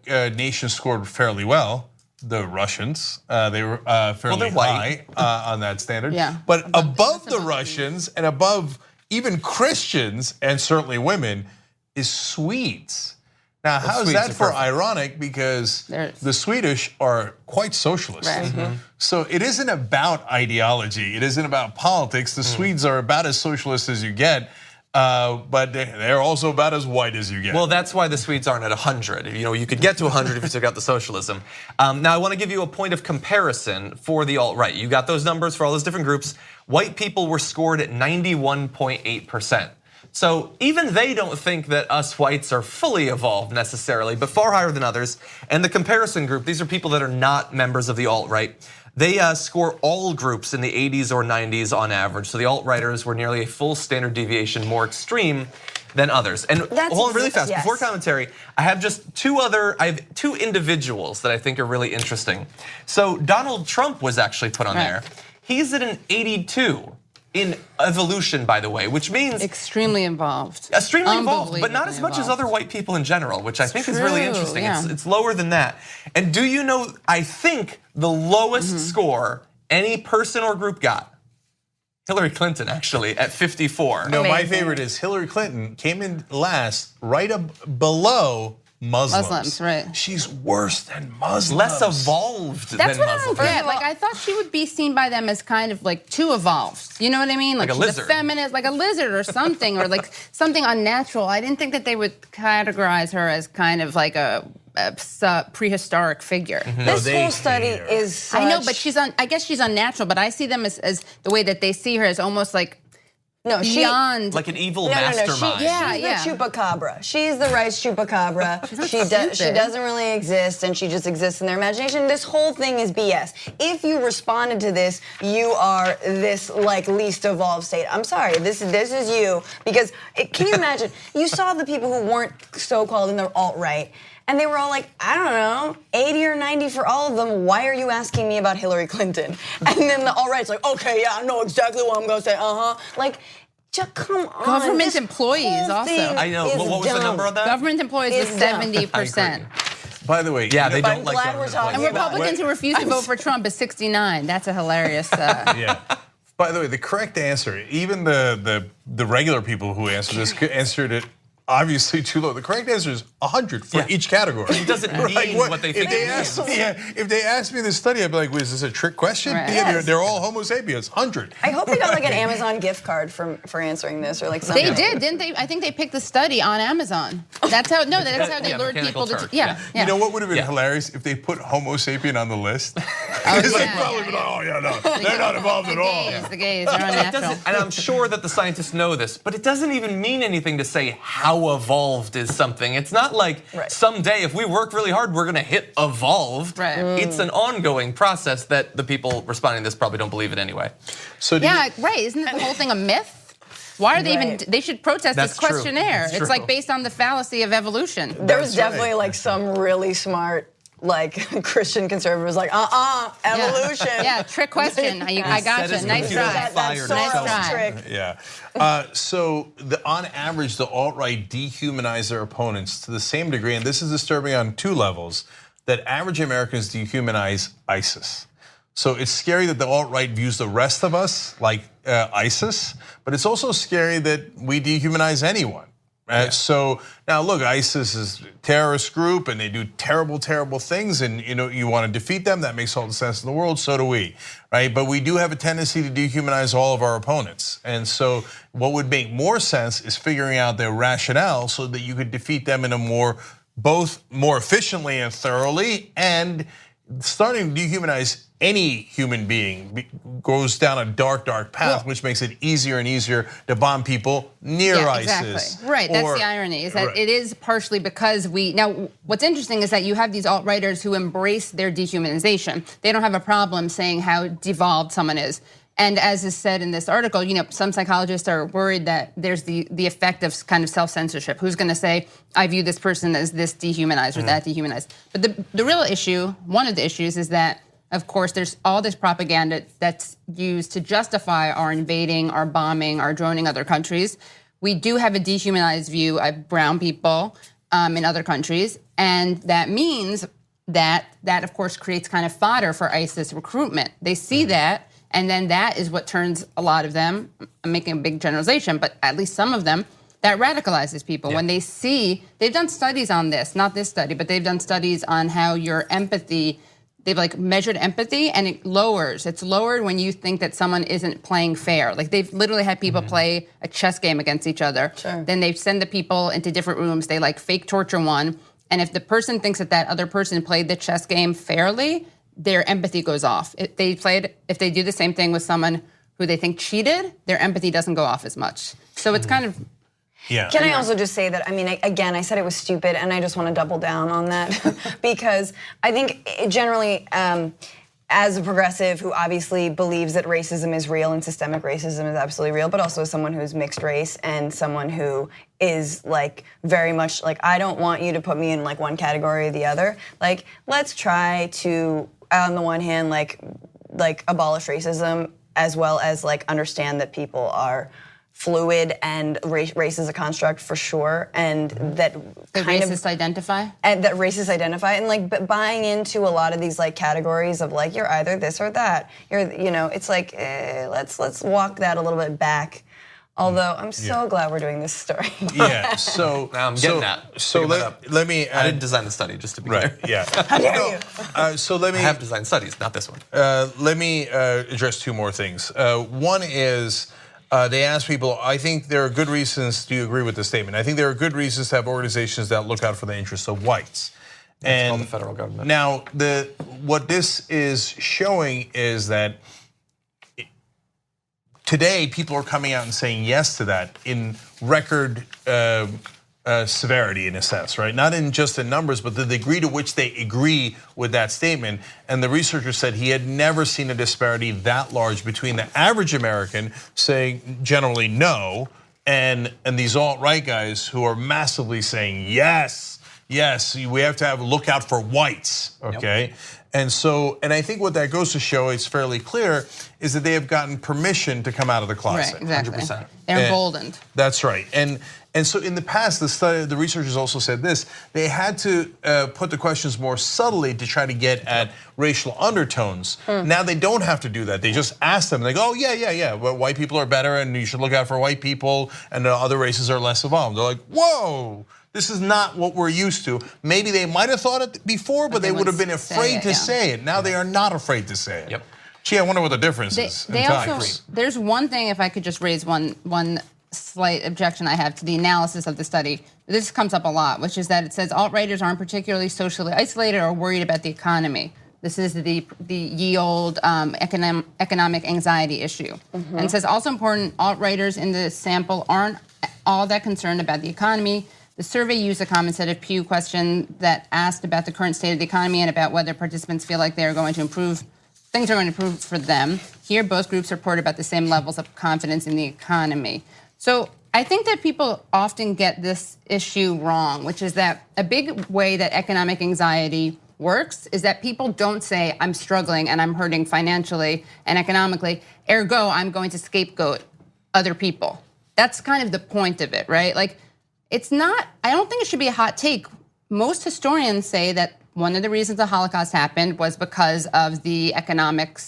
A: nation scored fairly well? The Russians. They were fairly high on that standard.
D: Yeah.
A: But above the Russians and above even Christians and certainly women is Swedes. Now, how is that for ironic? Because the Swedish are quite socialist.
D: Right.
A: So it isn't about ideology. It isn't about politics. The Swedes are about as socialist as you get. But they're also about as white as you get.
C: Well, that's why the Swedes aren't at 100. You could get to 100 if you took out the socialism. Now, I want to give you a point of comparison for the alt-right. You got those numbers for all those different groups. White people were scored at 91.8%. So even they don't think that us whites are fully evolved necessarily, but far higher than others. And the comparison group, these are people that are not members of the alt-right. They score all groups in the 80s or 90s on average. So the alt-righters were nearly a full standard deviation more extreme than others. And hold on really fast, before commentary, I have just 2 individuals that I think are really interesting. So Donald Trump was actually put on there. He's at an 82 in evolution, by the way, which means
D: extremely involved.
C: Extremely involved, but not as much as other white people in general, which I think is really interesting.
D: Yeah.
C: It's lower than that. And do you know, I think the lowest score any person or group got, Hillary Clinton actually at 54.
A: No, my favorite is Hillary Clinton came in last, right below Muslims.
D: Right.
A: She's worse than Muslims.
C: Less evolved
D: That's
C: than
D: what
C: Muslims.
D: I don't get. Like, I thought she would be seen by them as kind of like too evolved. You know what I mean?
C: Like a
D: she's
C: lizard.
D: a feminist, like a lizard or something, or like something unnatural. I didn't think that they would categorize her as kind of like a prehistoric figure.
B: This whole study is such...
D: I know, but I guess she's unnatural, but I see them as the way that they see her as almost like beyond.
C: Like an evil
B: No.
C: mastermind.
B: She's the chupacabra. She's the rice chupacabra. She doesn't really exist, and she just exists in their imagination. This whole thing is BS. If you responded to this, you are this like least evolved state. I'm sorry, this is you. Because can you imagine? You saw the people who weren't so-called in the alt-right. And they were all like, I don't know, 80 or 90 for all of them. Why are you asking me about Hillary Clinton? And then the alt-right's like, okay, yeah, I know exactly what I'm gonna say, Like, just come on.
D: Government employees also.
C: I know, what was the number on that?
D: Government employees was 70%.
A: By the way,
C: yeah, they
B: I'm
C: don't like
B: glad we're
C: government
B: talking
C: employees.
D: And Republicans who refuse to vote for Trump is 69. That's a hilarious.
A: Yeah. By the way, the correct answer, even the regular people who answered this answered it obviously too low. The correct answer is 100 for each category.
C: It doesn't mean what they think it means.
A: If they asked me this study, I'd be like, is this a trick question?
D: Right.
A: Yeah, they're all Homo sapiens, 100.
B: I hope they got like an Amazon gift card for answering this or like something.
D: They did, didn't they? I think they picked the study on Amazon. That's how they lured people to. Yeah.
A: You know what would have been hilarious if they put Homo sapien on the list? It's like probably, no, they're not involved at all.
D: The gays are unnatural.
C: And I'm sure that the scientists know this, but it doesn't even mean anything to say how evolved is something. It's not like someday if we work really hard, we're gonna hit evolved.
D: Right.
C: It's an ongoing process that the people responding to this probably don't believe it anyway.
A: So
D: Right. Isn't the whole thing a myth? Why are they even? They should protest
C: That's
D: this
C: true.
D: questionnaire.
C: That's
D: It's
C: true.
D: like based on the fallacy of evolution.
B: There was definitely like some really smart like Christian conservatives like evolution.
D: Yeah, trick question. I got you. Nice try.
B: That's Soros trick.
A: Yeah. So on average, the alt-right dehumanize their opponents to the same degree, and this is disturbing on 2 levels, that average Americans dehumanize ISIS. So it's scary that the alt-right views the rest of us like ISIS, but it's also scary that we dehumanize anyone. So now look, ISIS is a terrorist group and they do terrible, terrible things, and you want to defeat them. That makes all the sense in the world. So do we, right? But we do have a tendency to dehumanize all of our opponents. And so what would make more sense is figuring out their rationale so that you could defeat them in a both more efficiently and thoroughly, and starting to dehumanize any human being goes down a dark, dark path, which makes it easier and easier to bomb people near ISIS.
D: Exactly. Right, that's the irony, is that it is partially because now what's interesting is that you have these alt-righters who embrace their dehumanization. They don't have a problem saying how devolved someone is. And as is said in this article, some psychologists are worried that there's the effect of kind of self-censorship. Who's going to say, I view this person as this dehumanized or that dehumanized? But the real issue, one of the issues, is that, of course, there's all this propaganda that's used to justify our invading, our bombing, our droning other countries. We do have a dehumanized view of brown people in other countries, and that means that of course creates kind of fodder for ISIS recruitment. They see that, and then that is what turns a lot of them, I'm making a big generalization, but at least some of them, that radicalizes people. When they see, they've done studies on this, not this study, but they've done studies on how your empathy, they've like measured empathy, and it lowers. It's lowered when you think that someone isn't playing fair. Like they've literally had people play a chess game against each other.
B: Sure.
D: Then they send the people into different rooms. They like fake torture one. And if the person thinks that other person played the chess game fairly, their empathy goes off. If they do the same thing with someone who they think cheated, their empathy doesn't go off as much. So it's kind of.
A: Yeah.
B: Can I also just say that, I mean, again, I said it was stupid, and I just want to double down on that because I think generally, as a progressive who obviously believes that racism is real and systemic racism is absolutely real, but also as someone who's mixed race and someone who is like very much like, I don't want you to put me in like one category or the other. Like, let's try to, on the one hand, like abolish racism as well as like understand that people are fluid and race is a construct for sure, and that
D: racists identify,
B: and that racists identify, and like buying into a lot of these like categories of like you're either this or that. It's like let's walk that a little bit back. Although I'm so glad we're doing this story.
A: Yeah. So
C: now I'm getting that.
A: So let me.
C: I didn't design the study, just to be
A: right.
C: clear.
A: Yeah.
B: How dare you?
A: So let me.
C: I have designed studies, not this one.
A: Let me address two more things. One is. They asked people, I think there are good reasons, do you agree with the statement? I think there are good reasons to have organizations that look out for the interests of whites.
C: It's called the federal government.
A: Now, what this is showing is that today people are coming out and saying yes to that in record severity in a sense, right? Not in just the numbers, but the degree to which they agree with that statement. And the researcher said he had never seen a disparity that large between the average American saying generally no, and these alt-right guys who are massively saying yes, we have to look out for whites, okay? Yep. And I think what that goes to show, it's fairly clear, is that they have gotten permission to come out of the closet.
D: Right, exactly.
C: 100%.
D: They're emboldened.
A: That's right. And so in the past, the researchers also said this, they had to put the questions more subtly to try to get at racial undertones. Now they don't have to do that. They just ask them, they go, oh yeah, well, white people are better and you should look out for white people and other races are less evolved. They're like, whoa, this is not what we're used to. Maybe they might have thought it before, but they would have been afraid to say it. Now they are not afraid to say it.
C: Yep.
A: Gee, I wonder what the difference is in times.
D: There's one thing, if I could just raise one slight objection I have to the analysis of the study. This comes up a lot, which is that it says alt-righters aren't particularly socially isolated or worried about the economy. This is the ye old economic anxiety issue. And it says also important, alt-righters in the sample aren't all that concerned about the economy. The survey used a common set of Pew questions that asked about the current state of the economy and about whether participants feel like they're going to improve, things are going to improve for them. Here, both groups report about the same levels of confidence in the economy. So I think that people often get this issue wrong, which is that a big way that economic anxiety works is that people don't say, I'm struggling and I'm hurting financially and economically, ergo, I'm going to scapegoat other people. That's kind of the point of it, right? Like, it's not, I don't think it should be a hot take. Most historians say that one of the reasons the Holocaust happened was because of the economic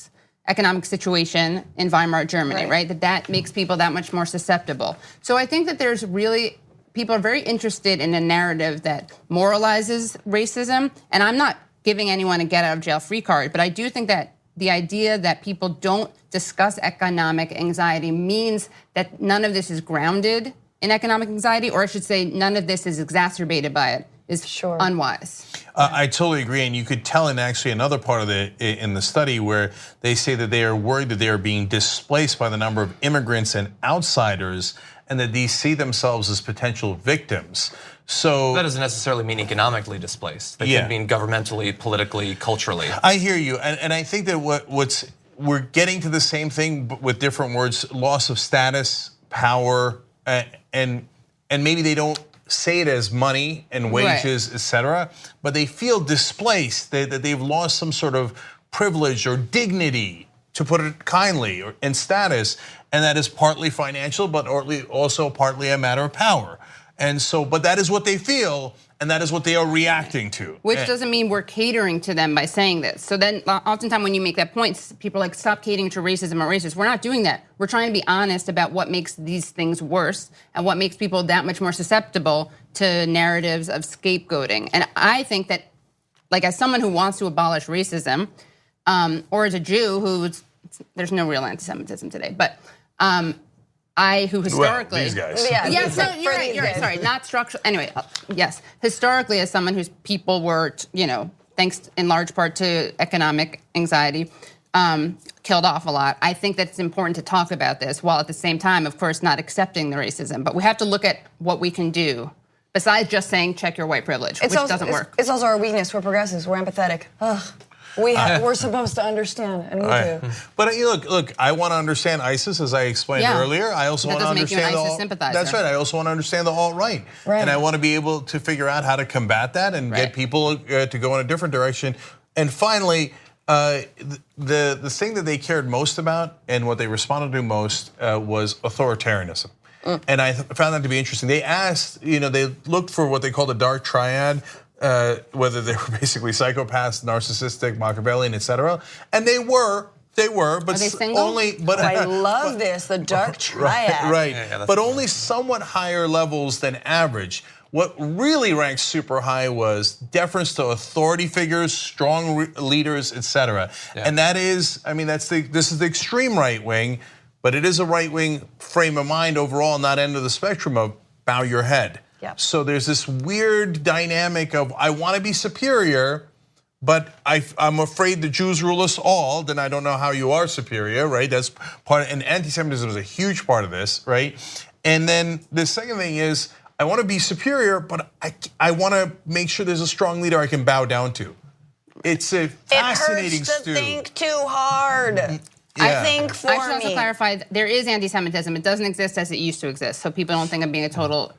D: situation in Weimar Germany, right? That makes people that much more susceptible. So I think that there's really, people are very interested in a narrative that moralizes racism. And I'm not giving anyone a get out of jail free card, but I do think that the idea that people don't discuss economic anxiety means that none of this is grounded in economic anxiety, or I should say none of this is exacerbated by it, is unwise.
A: I totally agree, and you could tell in actually another part of in the study where they say that they are worried that they are being displaced by the number of immigrants and outsiders, and that these see themselves as potential victims. So
C: that doesn't necessarily mean economically displaced. That could mean governmentally, politically, culturally.
A: I hear you, and I think that what's we're getting to the same thing but with different words: loss of status, power, and maybe they don't say it as money and wages, etc. But they feel displaced, that they've lost some sort of privilege or dignity, to put it kindly, and status, and that is partly financial, but also partly a matter of power. And so, but that is what they feel, and that is what they are reacting to.
D: Which doesn't mean we're catering to them by saying this. So then oftentimes when you make that point, people are like, stop catering to racism or racists. We're not doing that. We're trying to be honest about what makes these things worse and what makes people that much more susceptible to narratives of scapegoating. And I think that, like, as someone who wants to abolish racism, or as a Jew there's no real anti-Semitism today, but who historically,
A: these guys.
D: Yes, no, you're right. Sorry, not structural. Anyway, yes, historically, as someone whose people were, thanks in large part to economic anxiety, killed off a lot. I think that it's important to talk about this, while at the same time, of course, not accepting the racism. But we have to look at what we can do besides just saying check your white privilege, which doesn't work.
B: It's also our weakness. We're progressives. We're empathetic. We're supposed to understand, and we do.
A: But look, I want to understand ISIS, as I explained earlier. I also want to understand that's right. I also want to understand the alt-right, and I want to be able to figure out how to combat that and get people to go in a different direction. And finally, the thing that they cared most about and what they responded to most was authoritarianism. And I found that to be interesting. They asked, they looked for what they called a dark triad. Whether they were basically psychopaths, narcissistic, Machiavellian, etc. And they were, but
D: are they single?
A: only. But
B: I love this, the dark triad.
A: Right. But only somewhat higher levels than average. What really ranked super high was deference to authority figures, strong leaders, etc. And that is, this is the extreme right wing, but it is a right wing frame of mind overall, not end of the spectrum of bow your head. So there's this weird dynamic of I want to be superior, but I'm afraid the Jews rule us all. Then I don't know how you are superior, right? That's part. And anti-Semitism is a huge part of this, right? And then the second thing is I want to be superior, but I want to make sure there's a strong leader I can bow down to. It's a fascinating
B: stew. It hurts to think too hard. I think for me.
D: I should also clarify, there is anti-Semitism. It doesn't exist as it used to exist. So people don't think I'm being a total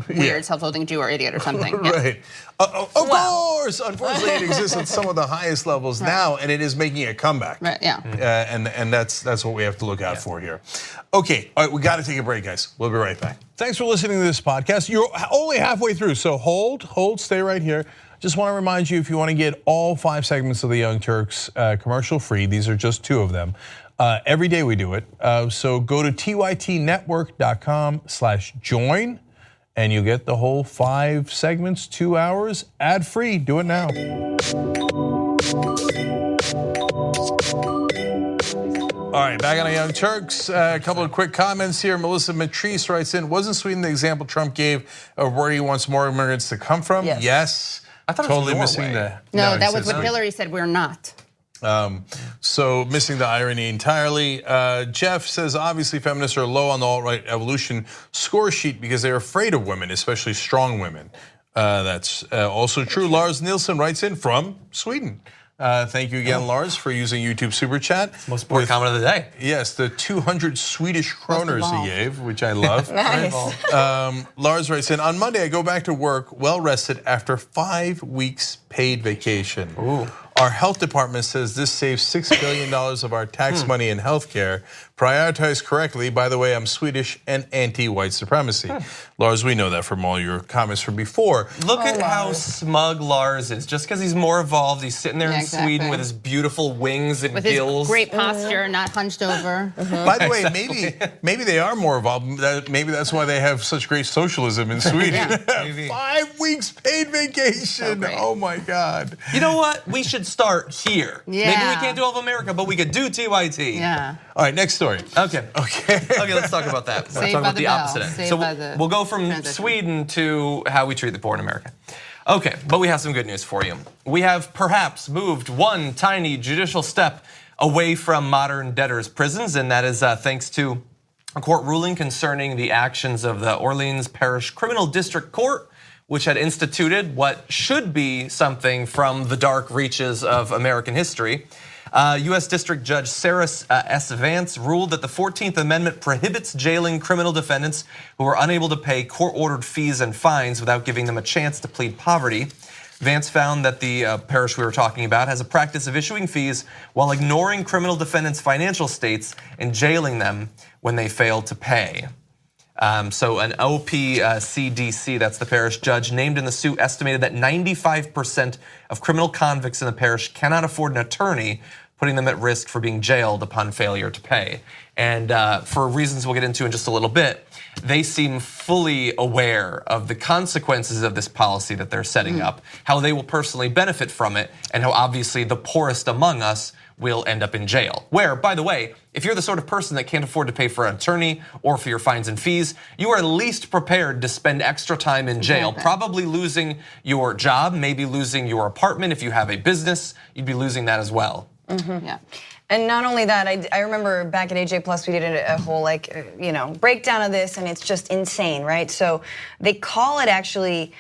D: weird, self-loathing Jew or idiot or something.
A: Right. Of course. Unfortunately, it exists at some of the highest levels now, and it is making a comeback.
D: Right. Yeah.
A: And that's what we have to look out for here. Okay. All right. We got to take a break, guys. We'll be right back. Thanks for listening to this podcast. You're only halfway through, so hold, stay right here. Just want to remind you, if you want to get all 5 segments of the Young Turks commercial free, these are just 2 of them. Every day we do it. So go to tytnetwork.com/join. And you get the whole 5 segments, 2 hours, ad-free. Do it now. All right, back on the Young Turks. A couple of quick comments here. Melissa Matrice writes in, wasn't Sweden the example Trump gave of where he wants more immigrants to come from? Yes.
C: I thought
A: totally
C: it was
A: missing
C: Norway.
D: No, that was what Hillary said, we're not.
A: So missing the irony entirely. Jeff says, obviously feminists are low on the alt-right evolution score sheet because they're afraid of women, especially strong women. That's also true. Lars Nilsson writes in from Sweden. Thank you again, Lars, for using YouTube Super Chat.
C: Most important comment of the day.
A: Yes, the 200 Swedish kroners he gave, which I love.
B: Nice.
A: Lars writes in, on Monday I go back to work well rested after 5 weeks paid vacation.
C: Ooh.
A: Our health department says this saves $6 billion of our tax money in healthcare. Prioritized correctly. By the way, I'm Swedish and anti-white supremacy. Lars, we know that from all your comments from before.
C: Look at how smug Lars is. Just because he's more evolved, he's sitting there in Sweden with his beautiful wings and gills.
D: His great posture, not hunched over.
A: By the way, maybe they are more evolved. Maybe that's why they have such great socialism in Sweden. 5 weeks paid vacation. Oh my God.
C: You know what? We should start here.
D: Yeah.
C: Maybe we can't do all of America, but we could do TYT.
D: Yeah.
A: All right, next story.
C: Okay, let's talk about that. Let's talk about the opposite end. So we'll go from Sweden to how we treat the poor in America. Okay, but we have some good news for you. We have perhaps moved one tiny judicial step away from modern debtors' prisons, and that is thanks to a court ruling concerning the actions of the Orleans Parish Criminal District Court, which had instituted what should be something from the dark reaches of American history. U.S. District Judge Sarah S. Vance ruled that the 14th Amendment prohibits jailing criminal defendants who are unable to pay court-ordered fees and fines without giving them a chance to plead poverty. Vance found that the parish we were talking about has a practice of issuing fees while ignoring criminal defendants' financial states and jailing them when they fail to pay. So an OPCDC, that's the parish judge, named in the suit estimated that 95% of criminal convicts in the parish cannot afford an attorney, putting them at risk for being jailed upon failure to pay. And for reasons we'll get into in just a little bit, they seem fully aware of the consequences of this policy that they're setting up, how they will personally benefit from it, and how obviously the poorest among us will end up in jail. Where, by the way, if you're the sort of person that can't afford to pay for an attorney or for your fines and fees, you are at least prepared to spend extra time in jail, probably losing your job, maybe losing your apartment. If you have a business, you'd be losing that as well.
D: Yeah.
B: And not only that, I remember back at AJ Plus, we did a whole breakdown of this, and it's just insane, right? So they call it actually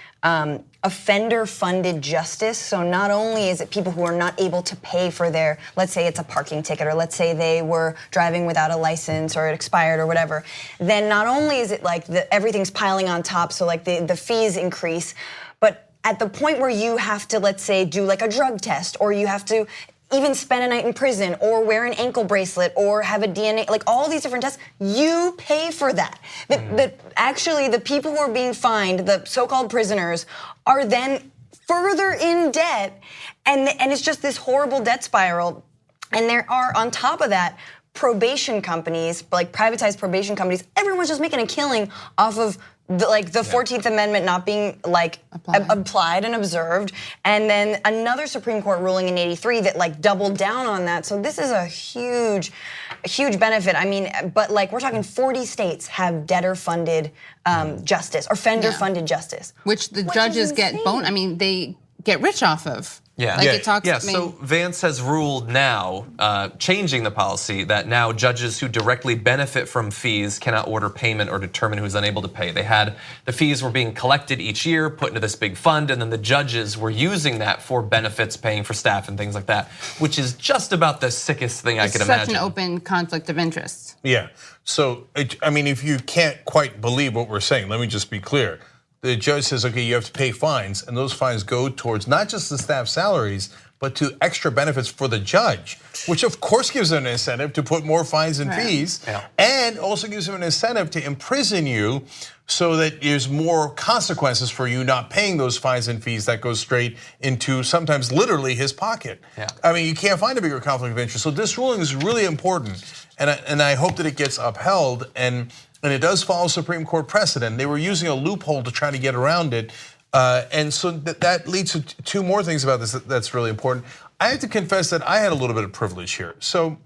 B: offender-funded justice. So not only is it people who are not able to pay for their, let's say it's a parking ticket, or let's say they were driving without a license or it expired or whatever, then not only is it like everything's piling on top, so like the fees increase, but at the point where you have to, let's say, do like a drug test, or you have to even spend a night in prison, or wear an ankle bracelet, or have a DNA, like all these different tests, you pay for that. But actually the people who are being fined, the so-called prisoners, are then further in debt, and it's just this horrible debt spiral. And there are, on top of that, probation companies, like privatized probation companies, everyone's just making a killing off of the 14th Amendment not being applied and observed, and then another Supreme Court ruling in '83 that doubled down on that. So this is a huge benefit. I mean, but we're talking 40 states have debtor-funded justice or offender-funded justice,
D: which the judges get they get rich off of. So Vance has ruled now, changing the policy, that now judges who directly benefit from fees cannot order payment or determine who's unable to pay. They had the fees were being collected each year, put into this big fund, and then the judges were using that for benefits, paying for staff and things like that, which is just about the sickest thing I could imagine. Such an open conflict of interest.
A: Yeah, so I mean, if you can't quite believe what we're saying, let me just be clear. The judge says, okay, you have to pay fines, and those fines go towards not just the staff salaries, but to extra benefits for the judge, which of course gives them an incentive to put more fines and fees, and also gives them an incentive to imprison you so that there's more consequences for you not paying those fines and fees that goes straight into sometimes literally his pocket. I mean, you can't find a bigger conflict of interest. So this ruling is really important, and I hope that it gets upheld, and it does follow Supreme Court precedent. They were using a loophole to try to get around it. And so that leads to two more things about this that's really important. I have to confess that I had a little bit of privilege here. So,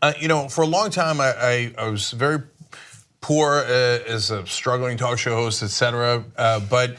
A: for a long time, I was very poor as a struggling talk show host, etc. But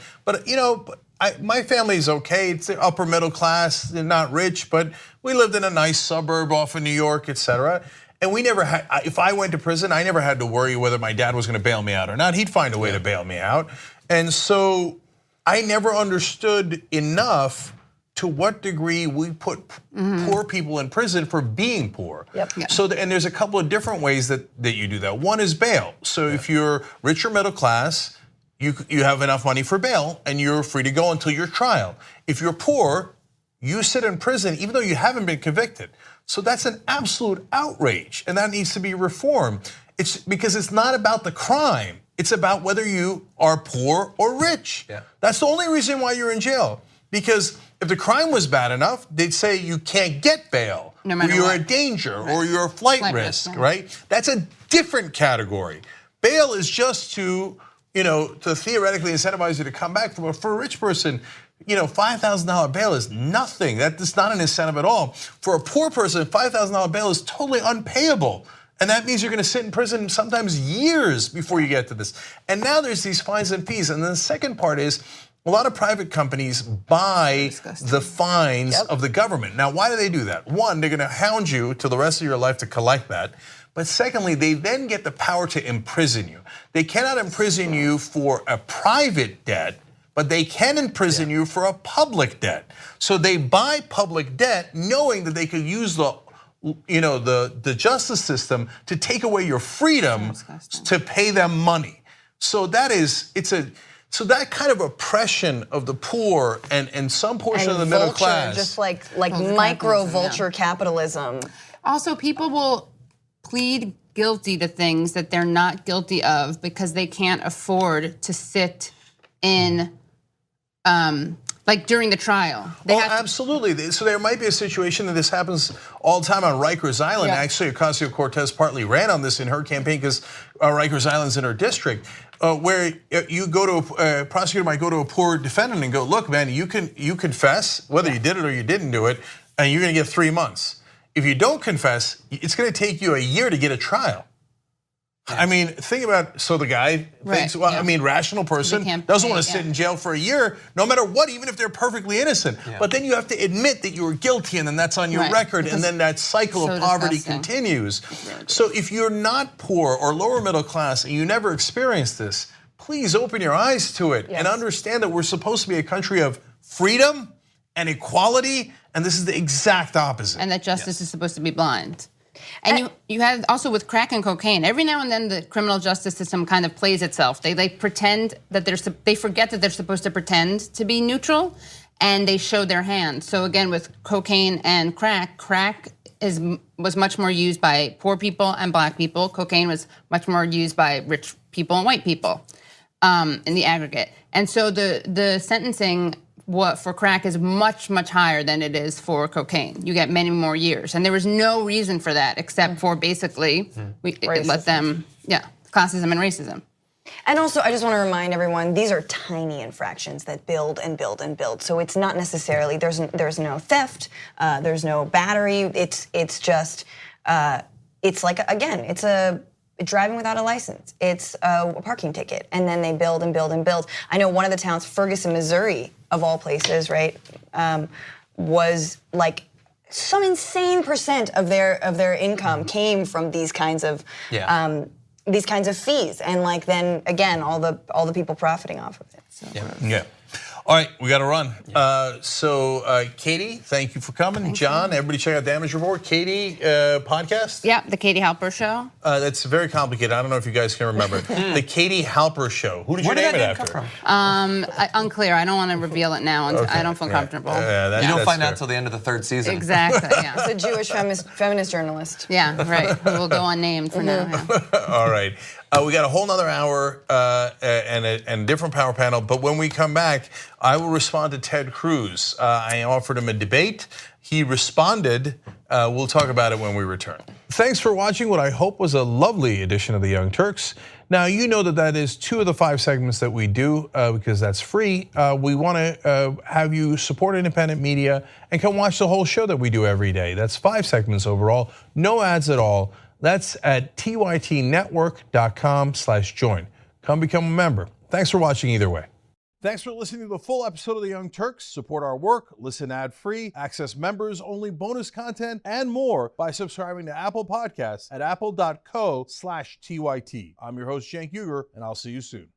A: my family's okay. It's the upper middle class. They're not rich, but we lived in a nice suburb off of New York, etc. And we never had, if I went to prison, I never had to worry whether my dad was gonna bail me out or not. He'd find a way to bail me out. And so I never understood enough to what degree we put poor people in prison for being poor. So, and there's a couple of different ways that you do that. One is bail. So if you're rich or middle class, you have enough money for bail and you're free to go until your trial. If you're poor, you sit in prison even though you haven't been convicted. So that's an absolute outrage, and that needs to be reformed. It's because it's not about the crime. It's about whether you are poor or rich. That's the only reason why you're in jail. Because if the crime was bad enough, they'd say you can't get bail,
D: no matter
A: or you're
D: what.
A: a danger, or you're a flight risk, right? That's a different category. Bail is just to theoretically incentivize you to come back. For a rich person, $5,000 bail is nothing. That is not an incentive at all. For a poor person, $5,000 bail is totally unpayable. And that means you're gonna sit in prison sometimes years before you get to this. And now there's these fines and fees. And then the second part is, a lot of private companies buy the fines of the government. Now, why do they do that? One, they're gonna hound you till the rest of your life to collect that. But secondly, they then get the power to imprison you. They cannot imprison you for a private debt, but they can imprison you for a public debt. So they buy public debt knowing that they could use the justice system to take away your freedom to pay them money. So so that kind of oppression of the poor and some portion of the middle class,
B: just like micro vulture capitalism.
D: Also, people will plead guilty to things that they're not guilty of because they can't afford to sit in, like during the trial.
A: Absolutely. So there might be a situation that this happens all the time on Rikers Island.
D: Yeah.
A: Actually, Ocasio-Cortez partly ran on this in her campaign because Rikers Island's in her district. Where you go to a prosecutor might go to a poor defendant and go, look, man, you confess whether you did it or you didn't do it, and you're going to get 3 months. If you don't confess, it's going to take you a year to get a trial. I mean, think about, so the guy thinks, well, I mean, rational person doesn't want to sit in jail for a year, no matter what, even if they're perfectly innocent. But then you have to admit that you were guilty, and then that's on your record, and then that cycle of poverty continues. So if you're not poor or lower middle class and you never experienced this, please open your eyes to it and understand that we're supposed to be a country of freedom and equality, and this is the exact opposite.
D: And that justice is supposed to be blind. And you have also with crack and cocaine, every now and then the criminal justice system kind of plays itself. They pretend that they forget that they're supposed to pretend to be neutral, and they show their hand. So again, with cocaine and crack was much more used by poor people and black people. Cocaine was much more used by rich people and white people in the aggregate. And so the sentencing for crack is much, much higher than it is for cocaine. You get many more years. And there was no reason for that except for basically, it let them, classism and racism.
B: And also, I just want to remind everyone, these are tiny infractions that build and build and build. So it's not necessarily, there's no theft, there's no battery. It's just, it's like, again, it's a driving without a license. It's a parking ticket. And then they build and build and build. I know one of the towns, Ferguson, Missouri, of all places, right, was like some insane percent of their income came from these kinds of fees, and like then again all the people profiting off of it. So.
A: Yeah. All right, we got to run. Katie, thank you for coming. John, everybody check out Damage Report. Katie, podcast?
D: Yeah, the Katie Halper Show.
A: That's very complicated. I don't know if you guys can remember. The Katie Halper Show. Who did you name it after?
D: Unclear. I don't want to reveal it now. I don't feel comfortable.
C: You don't find out till the end of the third season.
D: Exactly, yeah.
B: It's a Jewish feminist journalist.
D: Yeah, right. Who will go unnamed for now. Yeah.
A: All right. We got a whole nother hour and a different power panel, but when we come back, I will respond to Ted Cruz. I offered him a debate. He responded. We'll talk about it when we return. Thanks for watching what I hope was a lovely edition of The Young Turks. Now, you know that is 2 of the 5 segments that we do because that's free. We want to have you support independent media and come watch the whole show that we do every day. That's 5 segments overall, no ads at all. That's at tytnetwork.com/join. Come become a member. Thanks for watching either way. Thanks for listening to the full episode of The Young Turks. Support our work, listen ad-free, access members-only bonus content, and more by subscribing to Apple Podcasts at apple.co/TYT. I'm your host, Cenk Uygur, and I'll see you soon.